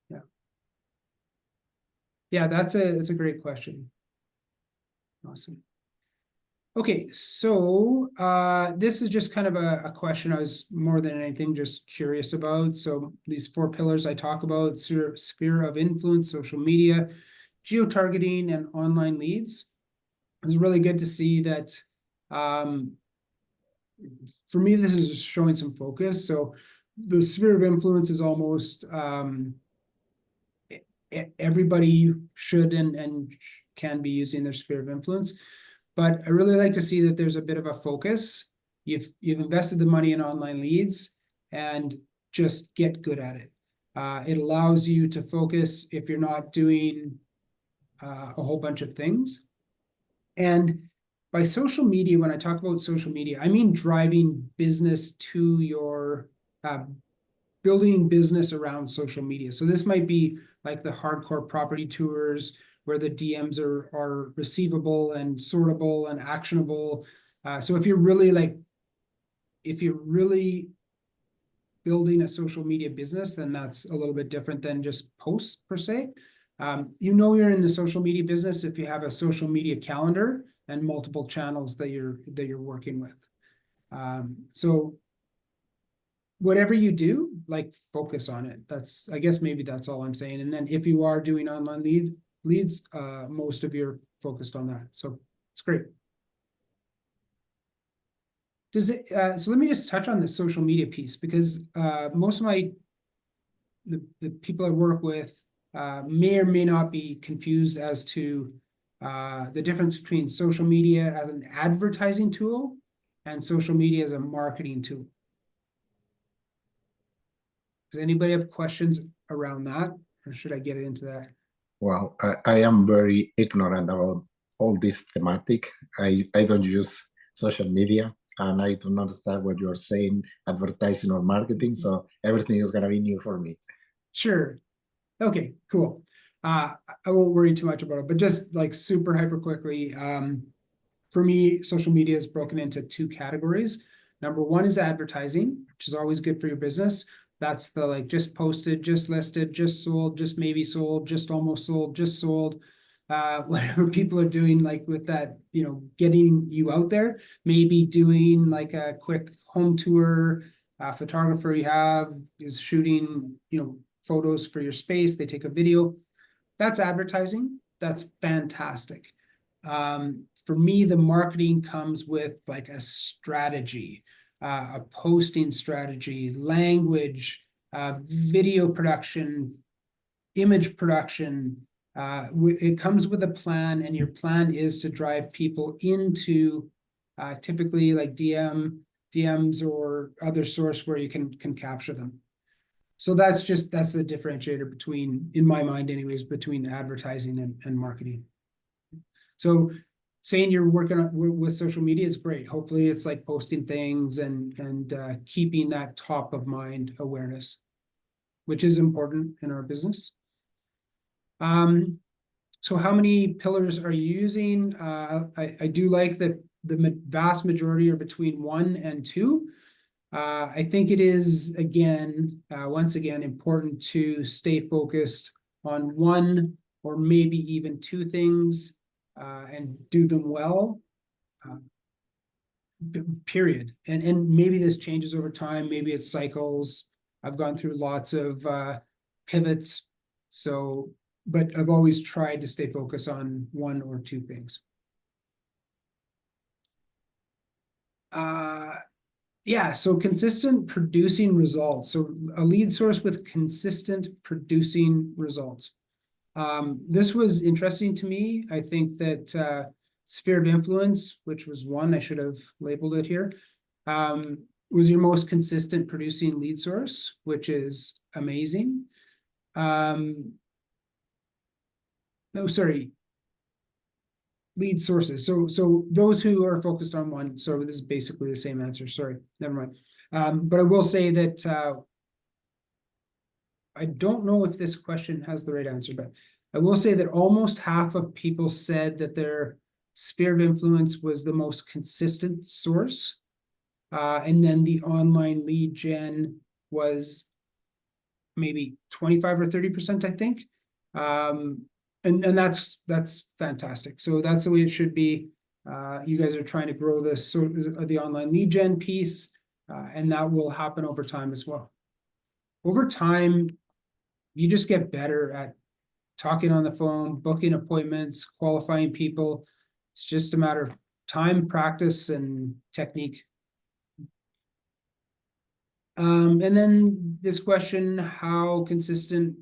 Yeah. Yeah, that's a great question. Awesome. Okay, so this is just kind of a question I was more than anything just curious about. So these 4 pillars I talk about: sphere of influence, social media, geo-targeting, and online leads. It's really good to see that. For me, this is showing some focus. So the sphere of influence is almost everybody should and can be using their sphere of influence. But I really like to see that there's a bit of a focus. You've invested the money in online leads, and just get good at it. It allows you to focus if you're not doing a whole bunch of things. And by social media, when I talk about social media, I mean driving business to your building business around social media. So this might be like the hardcore property tours where the DMs are receivable and sortable and actionable. So if you're really building a social media business, then that's a little bit different than just posts per se. You're in the social media business if you have a social media calendar and multiple channels that you're working with. So whatever you do, like, focus on it. I guess maybe that's all I'm saying. And then if you are doing online leads, most of you are focused on that. So it's great. So let me just touch on the social media piece, because most of the people I work with may or may not be confused as to the difference between social media as an advertising tool and social media as a marketing tool. Does anybody have questions around that, or should I get into that? Well, I am very ignorant about all this thematic. I don't use social media, and I don't understand what you're saying, advertising or marketing. So everything is gonna be new for me. Sure. Okay, cool. I won't worry too much about it, but just like super hyper quickly, for me, social media is broken into 2 categories. Number 1 is advertising, which is always good for your business. That's the like just posted, just listed, just sold, just maybe sold, just almost sold, just sold. Whatever people are doing, like with that, getting you out there, maybe doing like a quick home tour. Photographer you have is shooting, photos for your space. They take a video. That's advertising. That's fantastic. For me, the marketing comes with like a strategy, a posting strategy, language, video production, image production. It comes with a plan, and your plan is to drive people into typically like DMs or other source where you can capture them. So that's the differentiator between, in my mind anyways, between advertising and marketing. So saying you're working with social media is great. Hopefully it's like posting things and keeping that top of mind awareness, which is important in our business. So how many pillars are you using? I do like that the vast majority are between 1 and 2. I think it is, once again, important to stay focused on 1 or maybe even 2 things and do them well, period. And maybe this changes over time. Maybe it's cycles. I've gone through lots of pivots. But I've always tried to stay focused on 1 or 2 things. Yeah, so consistent producing results. So a lead source with consistent producing results. This was interesting to me. I think that sphere of influence, which was one, I should have labeled it here, was your most consistent producing lead source, which is amazing. No, sorry. Lead sources. So those who are focused on one. So this is basically the same answer. Sorry, never mind. But I will say that I don't know if this question has the right answer, but I will say that almost half of people said that their sphere of influence was the most consistent source. And then the online lead gen was maybe 25 or 30%, I think. And that's fantastic. So that's the way it should be. You guys are trying to grow this, so the online lead gen piece, and that will happen over time as well. Over time, you just get better at talking on the phone, booking appointments, qualifying people. It's just a matter of time, practice, and technique. And then this question, how consistent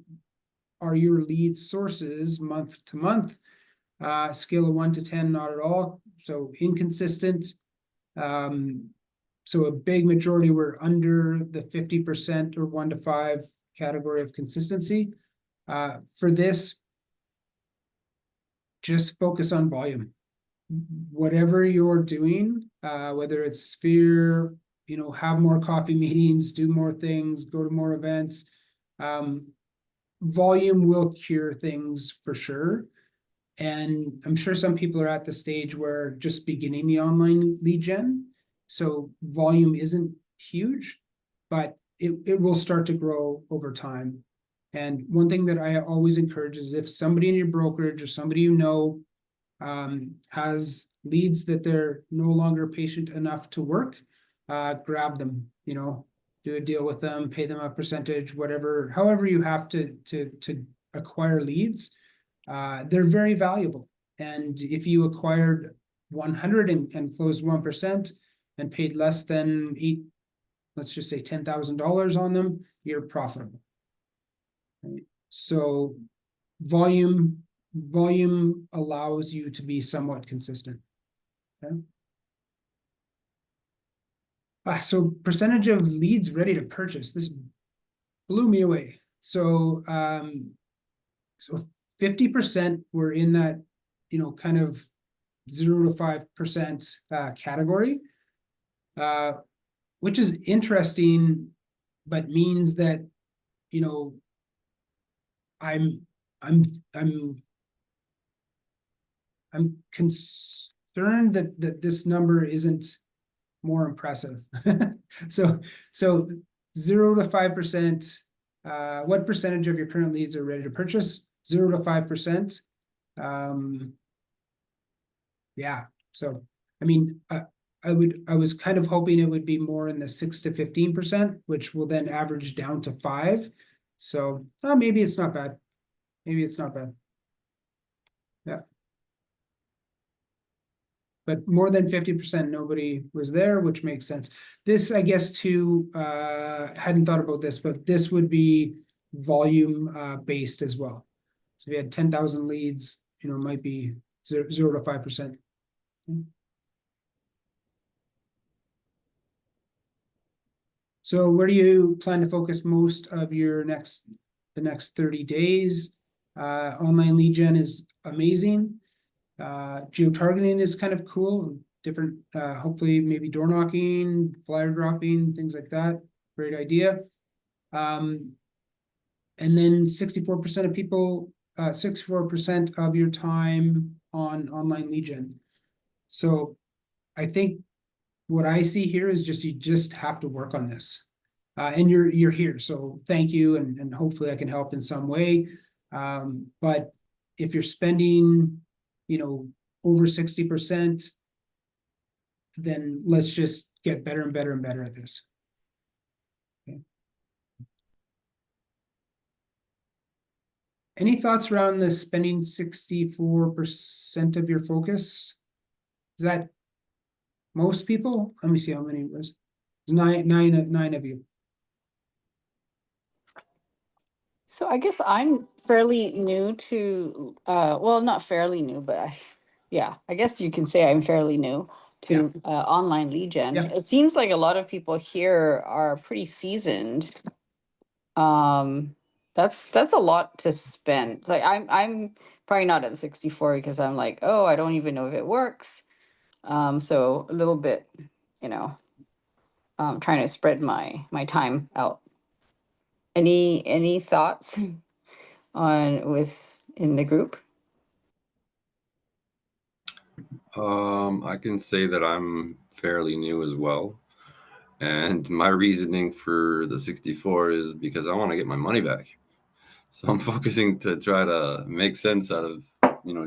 are your lead sources month to month? Scale of 1 to 10, not at all. So inconsistent. So a big majority were under the 50% or 1 to 5 category of consistency. For this, just focus on volume. Whatever you're doing, whether it's Sphere, have more coffee meetings, do more things, go to more events. Volume will cure things for sure. And I'm sure some people are at the stage where just beginning the online lead gen. So volume isn't huge, but it will start to grow over time. And one thing that I always encourage is if somebody in your brokerage or somebody has leads that they're no longer patient enough to work, grab them, do a deal with them, pay them a percentage, whatever, however you have to acquire leads. They're very valuable. And if you acquired 100 and closed 1% and paid less than let's just say $10,000 on them, you're profitable. Right? So volume allows you to be somewhat consistent. Okay. So percentage of leads ready to purchase. This blew me away. So 50% were in that, kind of 0 to 5% category, which is interesting, but means that, I'm concerned that this number isn't more impressive. So 0 to 5%. What percentage of your current leads are ready to purchase? 0 to 5%. Yeah. So I mean, I was kind of hoping it would be more in the 6 to 15%, which will then average down to 5. So maybe it's not bad. Maybe it's not bad. Yeah. But more than 50%, nobody was there, which makes sense. This, I guess, too, hadn't thought about this, but this would be volume based as well. So if you had 10,000 leads, might be 0 to 5%. So where do you plan to focus most of the next 30 days? Online lead gen is amazing. Geo-targeting is kind of cool. Different, hopefully maybe door knocking, flyer dropping, things like that. Great idea. And then 64% of people, 64% of your time on online lead gen. So I think what I see here is you just have to work on this. And you're here, so thank you, and hopefully I can help in some way. But if you're spending, over 60%, then let's just get better and better and better at this. Okay. Any thoughts around the spending 64% of your focus? Is that most people. Let me see how many it was. Nine of you. So I guess I'm fairly new to, well, not fairly new, but yeah, I guess you can say I'm fairly new to online lead gen. Yeah. It seems like a lot of people here are pretty seasoned. That's a lot to spend. Like I'm probably not at 64 because I'm like, oh, I don't even know if it works. So a little bit, you know, trying to spread my time out. Any thoughts on in the group? I can say that I'm fairly new as well. And my reasoning for the 64 is because I want to get my money back. So I'm focusing to try to make sense out of,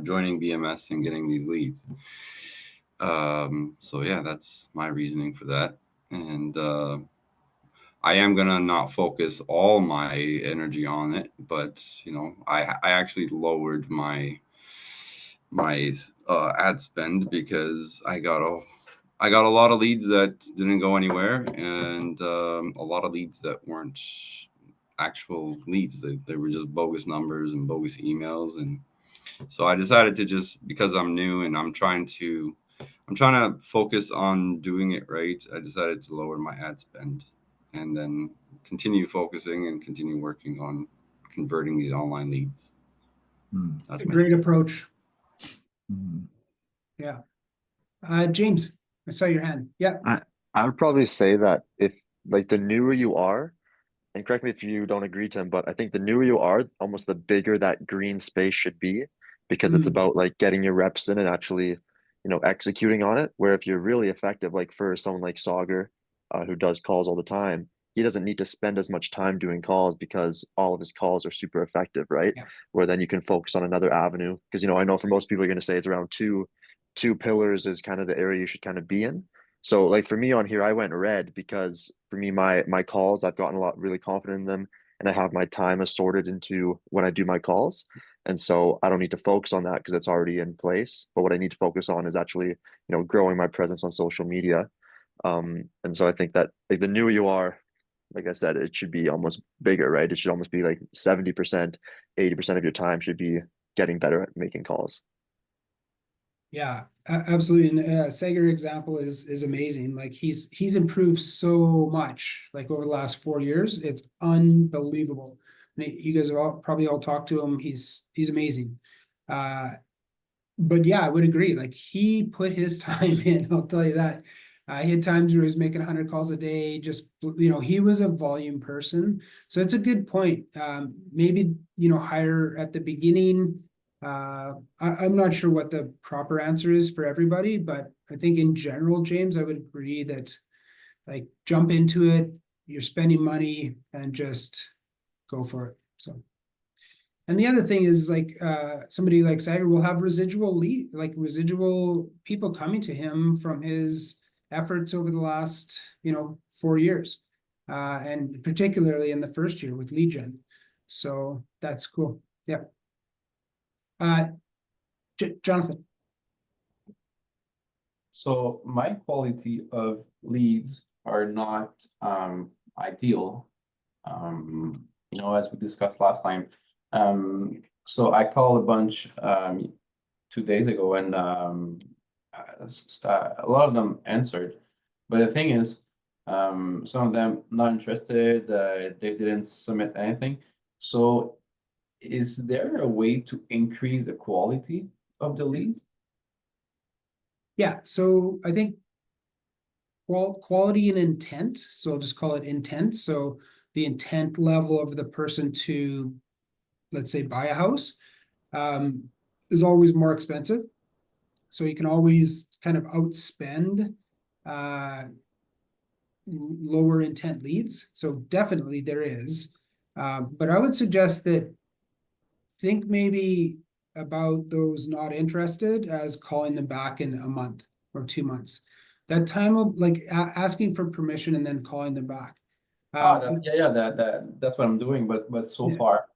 joining BMS and getting these leads. So yeah, that's my reasoning for that. And I am gonna not focus all my energy on it, but I actually lowered my ad spend because I got a lot of leads that didn't go anywhere, and a lot of leads that weren't actual leads. They were just bogus numbers and bogus emails, and so I decided to just, because I'm new and I'm trying to focus on doing it right, I decided to lower my ad spend and then continue focusing and continue working on converting these online leads. That's a great approach. Yeah. James, I saw your hand. Yeah. I would probably say that if like the newer you are, and correct me if you don't agree, Tim, but I think the newer you are, almost the bigger that green space should be, because it's about like getting your reps in and actually, executing on it. Where if you're really effective, like for someone like Sauger, who does calls all the time, he doesn't need to spend as much time doing calls because all of his calls are super effective, right? Yeah. Where then you can focus on another avenue. Because I know for most people you're going to say it's around two pillars is kind of the area you should kind of be in. So like for me on here, I went red because for me, my calls, I've gotten a lot really confident in them, and I have my time assorted into when I do my calls. And so I don't need to focus on that because it's already in place. But what I need to focus on is actually, growing my presence on social media. And so I think that like the newer you are, like I said, it should be almost bigger, right? It should almost be like 70%, 80% of your time should be getting better at making calls. Yeah, absolutely. And Sager example is amazing. Like he's improved so much like over the last 4 years. It's unbelievable. You guys have probably all talked to him. He's amazing. But yeah, I would agree. Like he put his time in, I'll tell you that. He had times where he was making 100 calls a day, just, he was a volume person. So it's a good point. Maybe, hire at the beginning. I'm not sure what the proper answer is for everybody, but I think in general, James, I would agree that like jump into it, you're spending money and just go for it. So. And the other thing is like somebody like Sager will have residual people coming to him from his efforts over the last 4 years, and particularly in the first year with lead gen. So that's cool. Yeah. Jonathan. So my quality of leads are not ideal, as we discussed last time. So I called a bunch 2 days ago, and a lot of them answered. But the thing is, some of them not interested, they didn't submit anything. So is there a way to increase the quality of the leads? Yeah, so I think quality and intent, so I'll just call it intent. So the intent level of the person to, let's say, buy a house is always more expensive. So you can always kind of outspend lower intent leads. So definitely there is. But I would suggest that think maybe about those not interested as calling them back in a month or 2 months. That time of like asking for permission and then calling them back. That's what I'm doing. But so far,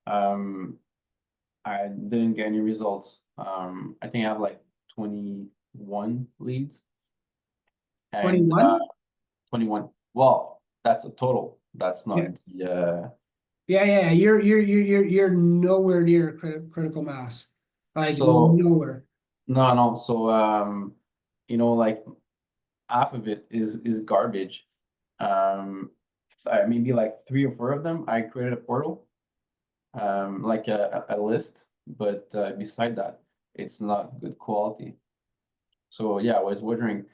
I didn't get any results. I think I have like 21 leads. And 21? 21. Well, that's a total. That's not Yeah. the Yeah, you're nowhere near critical mass. Like So- nowhere. no. So you know, like half of it is garbage. Maybe like 3 or 4 of them, I created a portal, like a list, but beside that, it's not good quality. So yeah, I was wondering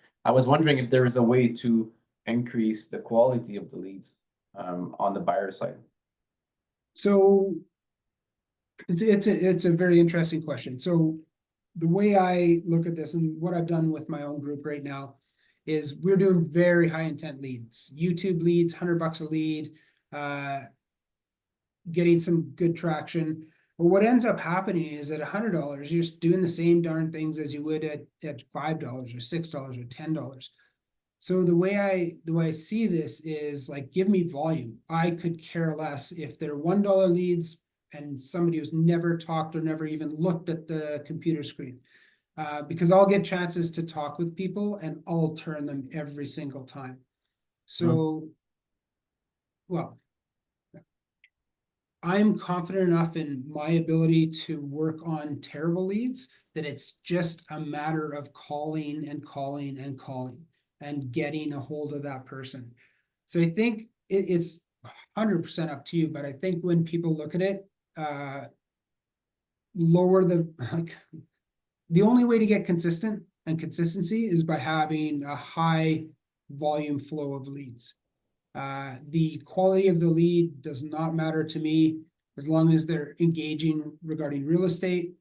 if there is a way to increase the quality of the leads on the buyer side. So it's a very interesting question. So the way I look at this and what I've done with my own group right now is we're doing very high intent leads, YouTube leads, $100 a lead, getting some good traction. But what ends up happening is at $100, you're just doing the same darn things as you would at $5 or $6 or $10. So the way I see this is like, give me volume. I could care less if they're $1 leads and somebody who's never talked or never even looked at the computer screen. Because I'll get chances to talk with people and I'll turn them every single time. So, well, I'm confident enough in my ability to work on terrible leads that it's just a matter of calling and calling and calling and getting a hold of that person. So I think it's 100% up to you, but I think when people look at it, lower the only way to get consistent and consistency is by having a high volume flow of leads. The quality of the lead does not matter to me as long as they're engaging regarding real estate.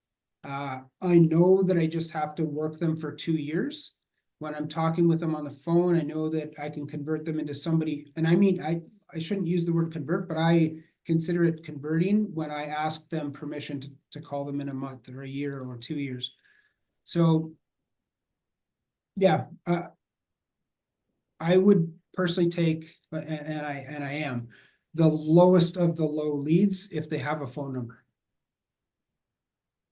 I know that I just have to work them for 2 years. When I'm talking with them on the phone, I know that I can convert them into somebody, and I mean, I shouldn't use the word convert, but I consider it converting when I ask them permission to call them in a month or a year or 2 years. So yeah, I would personally take, and I am, the lowest of the low leads if they have a phone number.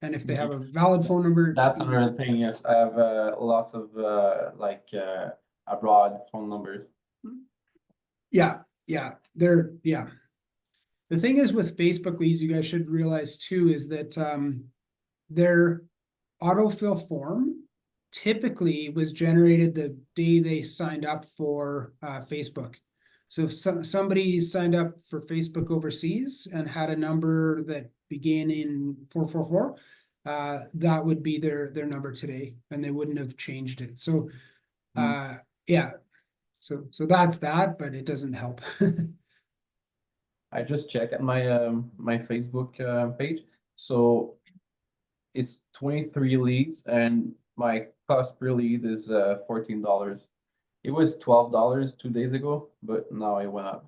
And if they have a valid phone number. That's another thing. Yes, I have lots of abroad phone numbers. Yeah. The thing is with Facebook leads, you guys should realize too, is that their autofill form typically was generated the day they signed up for Facebook. So if somebody signed up for Facebook overseas and had a number that began in 444, that would be their number today, and they wouldn't have changed it. So yeah, so that's that, but it doesn't help. I just checked at my my Facebook page. So it's 23 leads, and my cost per lead is $14. It was $12 2 days ago, but now it went up.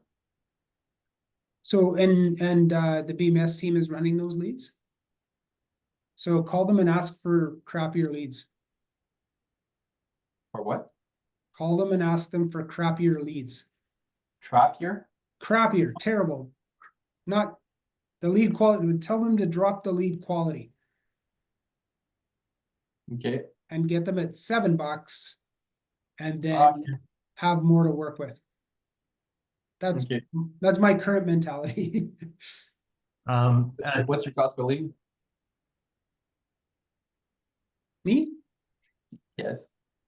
So and the BMS team is running those leads. So call them and ask for crappier leads. For what? Call them and ask them for crappier leads. Trappier? Crappier, terrible. Not the lead quality. Tell them to drop the lead quality Okay. and get them at $7 and then Okay. have more to work with. That's Okay. that's my current mentality. What's your cost per lead? Me? Yes.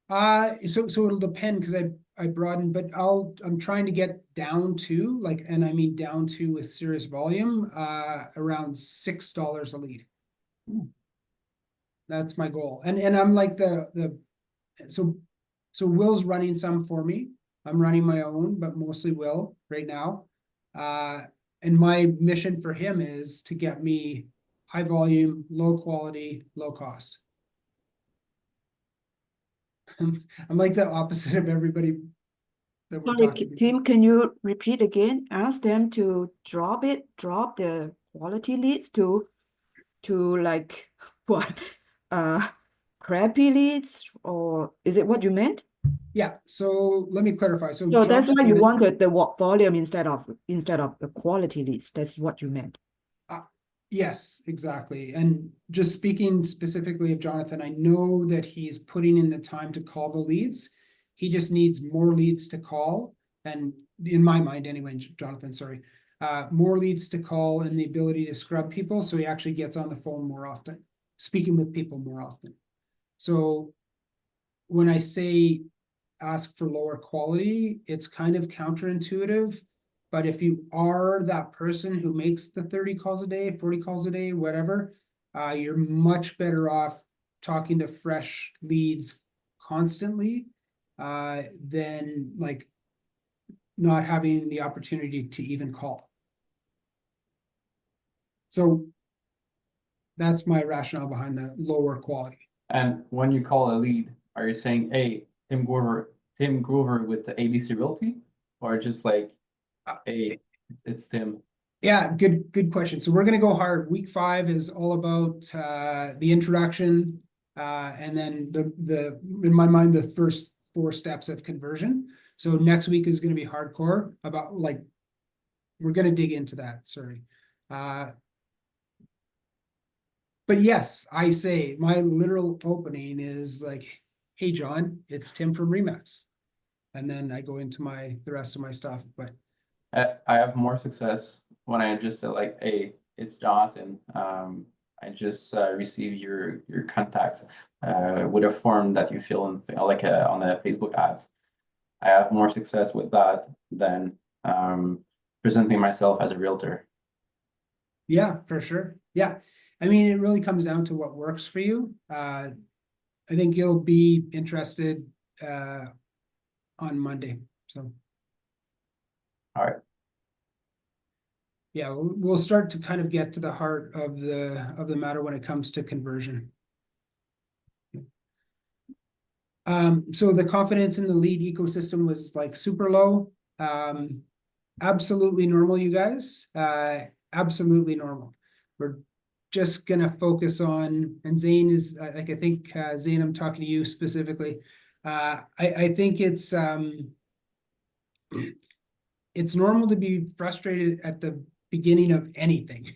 So it'll depend because I broaden, but I'm trying to get down to like, and I mean down to a serious volume, around $6 a lead. That's my goal. And I'm like so Will's running some for me. I'm running my own, but mostly Will right now. And my mission for him is to get me high volume, low quality, low cost. I'm like the opposite of everybody that we're Sorry, talking to. Tim, can you repeat again? Ask them to drop the quality leads to like what? Crappy leads, or is it what you meant? Yeah, so let me clarify. So So that's why you Jonathan- wanted the volume instead of the quality leads. That's what you meant. Yes, exactly. And just speaking specifically of Jonathan, I know that he's putting in the time to call the leads. He just needs more leads to call. And in my mind anyway, Jonathan, sorry, more leads to call and the ability to scrub people. So he actually gets on the phone more often, speaking with people more often. So when I say ask for lower quality, it's kind of counterintuitive. But if you are that person who makes the 30 calls a day, 40 calls a day, whatever, you're much better off talking to fresh leads constantly than like not having the opportunity to even call. So that's my rationale behind the lower quality. And when you call a lead, are you saying, hey, Tim Grover with the ABC Realty? Or just like, hey, it's Tim? Yeah, good question. So we're gonna go hard. Week 5 is all about the introduction, and then the in my mind the first 4 steps of conversion. So next week is gonna be hardcore about like we're gonna dig into that. Sorry, but yes, I say my literal opening is like, "Hey John, it's Tim from Remax," and then I go into the rest of my stuff. But I have more success when I just say like, hey, it's Jonathan. I just received your contact with a form that you fill in like on the Facebook ads. I have more success with that than presenting myself as a realtor. yeah, for sure. Yeah. I mean, it really comes down to what works for you. I think you'll be interested on Monday. So. All right. Yeah, we'll start to kind of get to the heart of the matter when it comes to conversion. So the confidence in the lead ecosystem was like super low. Absolutely normal, you guys. Absolutely normal. We're just gonna focus on, and Zane is like, I think Zane, I'm talking to you specifically. I think it's normal to be frustrated at the beginning of anything.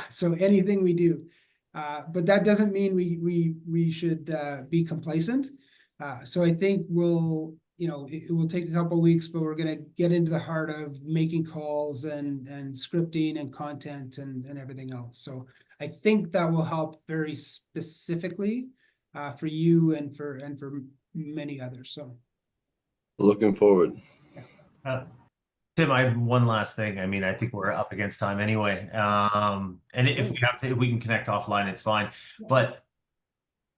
So anything we do, but that doesn't mean we should be complacent. So I think it will take a couple of weeks, but we're gonna get into the heart of making calls and scripting and content and everything else. So I think that will help very specifically for you and for many others. So Looking forward. Tim, I have one last thing. I mean, I think we're up against time anyway. And if we can connect offline, it's fine. But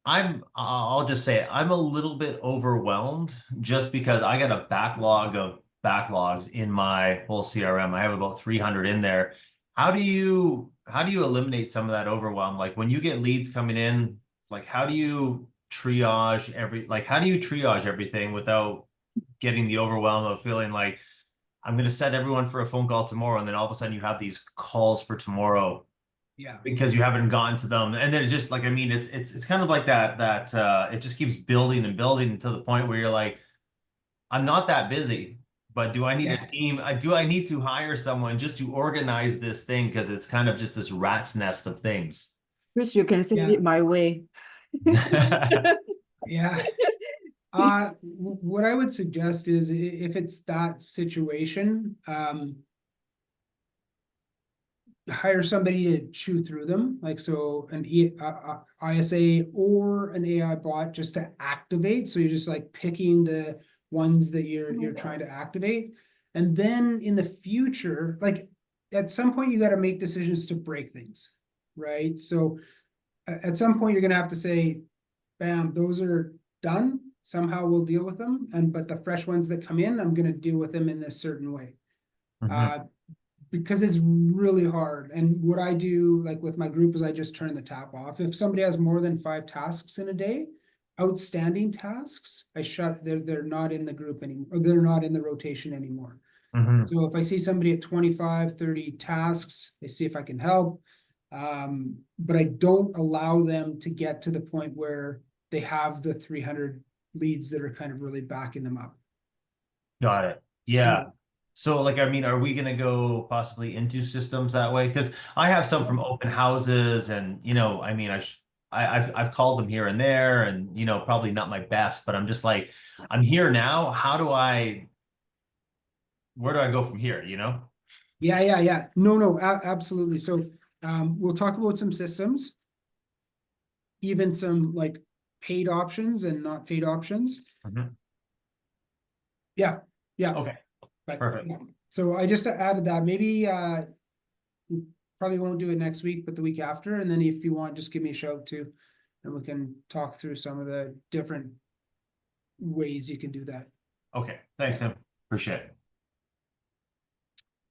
I'll just say I'm a little bit overwhelmed just because I got a backlog of backlogs in my whole CRM. I have about 300 in there. How do you eliminate some of that overwhelm? Like when you get leads coming in, like how do you triage everything without getting the overwhelm of feeling like I'm going to set everyone for a phone call tomorrow, and then all of a sudden you have these calls for tomorrow. Yeah, Because you haven't gotten to them, and then it's just like, I mean, it's kind of like that it just keeps building and building to the point where you're like, I'm not that busy, but do I need a team? Do I need to hire someone just to organize this thing? Because it's kind of just this rat's nest of things. Chris, you can send it my way. yeah. What I would suggest is if it's that situation, hire somebody to chew through them, like so an ISA or an AI bot just to activate. So you're just like picking the ones that you're trying to activate, and then in the future, like at some point you got to make decisions to break things, right? So at some point you're gonna have to say, bam, those are done. Somehow we'll deal with them, but the fresh ones that come in, I'm gonna deal with them in this certain way. Because it's really hard. And what I do, like with my group, is I just turn the tap off. If somebody has more than 5 tasks in a day, outstanding tasks, they're not in the group anymore, or they're not in the rotation anymore. So if I see somebody at 25, 30 tasks, I see if I can help. But I don't allow them to get to the point where they have the 300 leads that are kind of really backing them up. Got it. Yeah. So like, I mean, are we going to go possibly into systems that way? Because I have some from open houses and, I mean, I've called them here and there, and you know, probably not my best, but I'm just like, I'm here now. Where do I go from here? You know? Yeah. No, absolutely. So we'll talk about some systems, even some like paid options and not paid options. Mhm. Yeah. Okay. But, Perfect. yeah. So I just added that. Maybe we probably won't do it next week, but the week after. And then if you want, just give me a shout too, and we can talk through some of the different ways you can do that. Okay. Thanks, Tim. Appreciate it.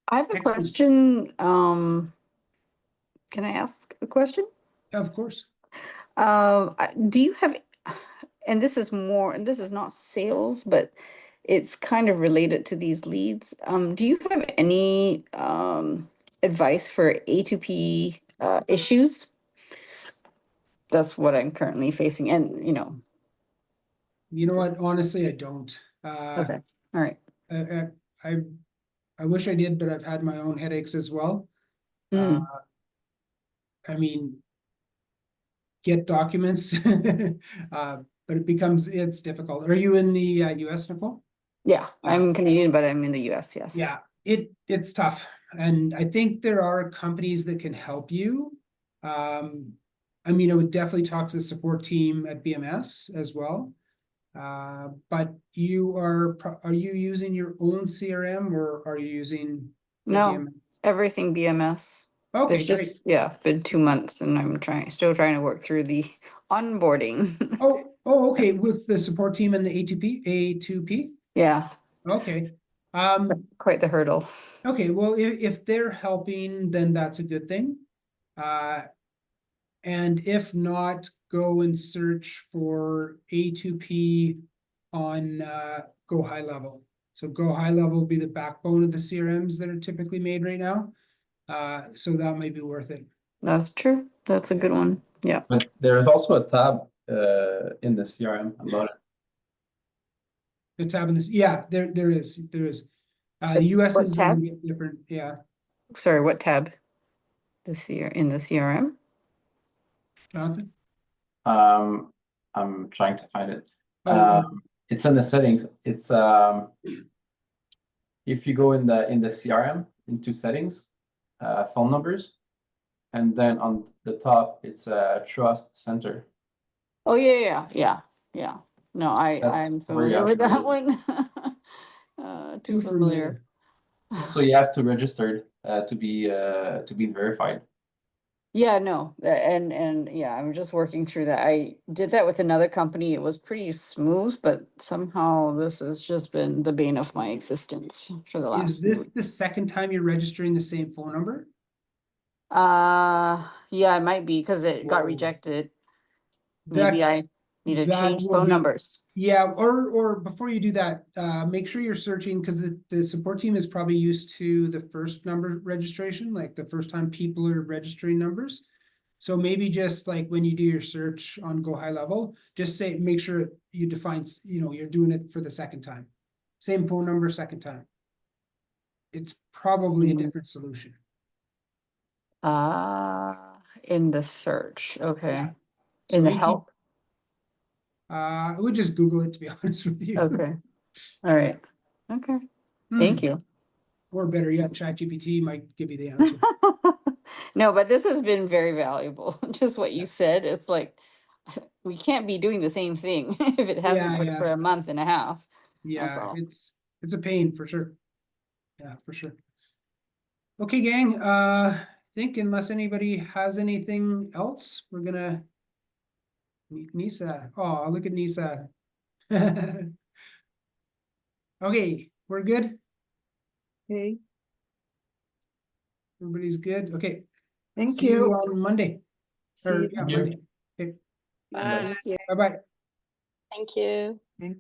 I have a Excellent. question. Can I ask a question? Of course. Do you have, and this is not sales, but it's kind of related to these leads. Do you have any advice for A2P issues? That's what I'm currently facing, and You know what? Honestly, I don't. okay, all right. I wish I did, but I've had my own headaches as well. Mm, I mean, get documents, but it's difficult. Are you in the US, Nicole? yeah, I'm Canadian, but I'm in the US, yes. Yeah, it's tough. And I think there are companies that can help you. I mean, I would definitely talk to the support team at BMS as well. But are you using your own CRM or are you using the No, BMS? everything BMS. Okay, It's great. just, yeah, been 2 months and I'm still trying to work through the onboarding. Okay, with the support team and the A2P? Yeah, Okay. quite the hurdle. Okay, well, if they're helping, then that's a good thing. And if not, go and search for A2P on Go High Level. So Go High Level will be the backbone of the CRMs that are typically made right now. So that might be worth it. That's true. That's a good one. Yeah. But there's also a tab in the CRM about it. The tab in this, yeah, there is. The US What is a tab? little bit different, yeah. Sorry, what tab? In the CRM? Jonathan? I'm trying to find it. Oh, It's in the settings. It's if you go in the CRM into settings, phone numbers, and then on the top it's a trust center. Oh, yeah. No, I'm That's where you familiar have with to that register. one. too familiar. So you have to register to be verified. Yeah, no, and yeah, I'm just working through that. I did that with another company. It was pretty smooth, but somehow this has just been the bane of my existence for the Is last few this weeks. the second time you're registering the same phone number? Yeah, it might be because it got Whoa. rejected. Maybe That I need to that change will phone be- numbers. Yeah, or before you do that, make sure you're searching because the support team is probably used to the first number registration, like the first time people are registering numbers. So maybe just like when you do your search on Go High Level, just make sure you define, you're doing it for the second time. Same phone number, second time. It's probably a Mhm. different solution. In the search, okay. Yeah. So In the 18 help, I would just Google it, to be honest with you. okay. All right, okay, thank you. Or better yet, ChatGPT might give you the answer. No, but this has been very valuable. Just what you said, it's like, we can't be doing the same thing if it hasn't worked for a month and a half. Yeah, all. it's a pain for sure. Yeah, for sure. Okay, gang, I think unless anybody has anything else, we're gonna Nisa. Oh, look at Nisa. Okay, we're good. Okay, Everybody's good. Okay. thank See you you. on Monday. See you. Yeah, Monday. Okay. Thank you. Bye-bye. Thank you. Thank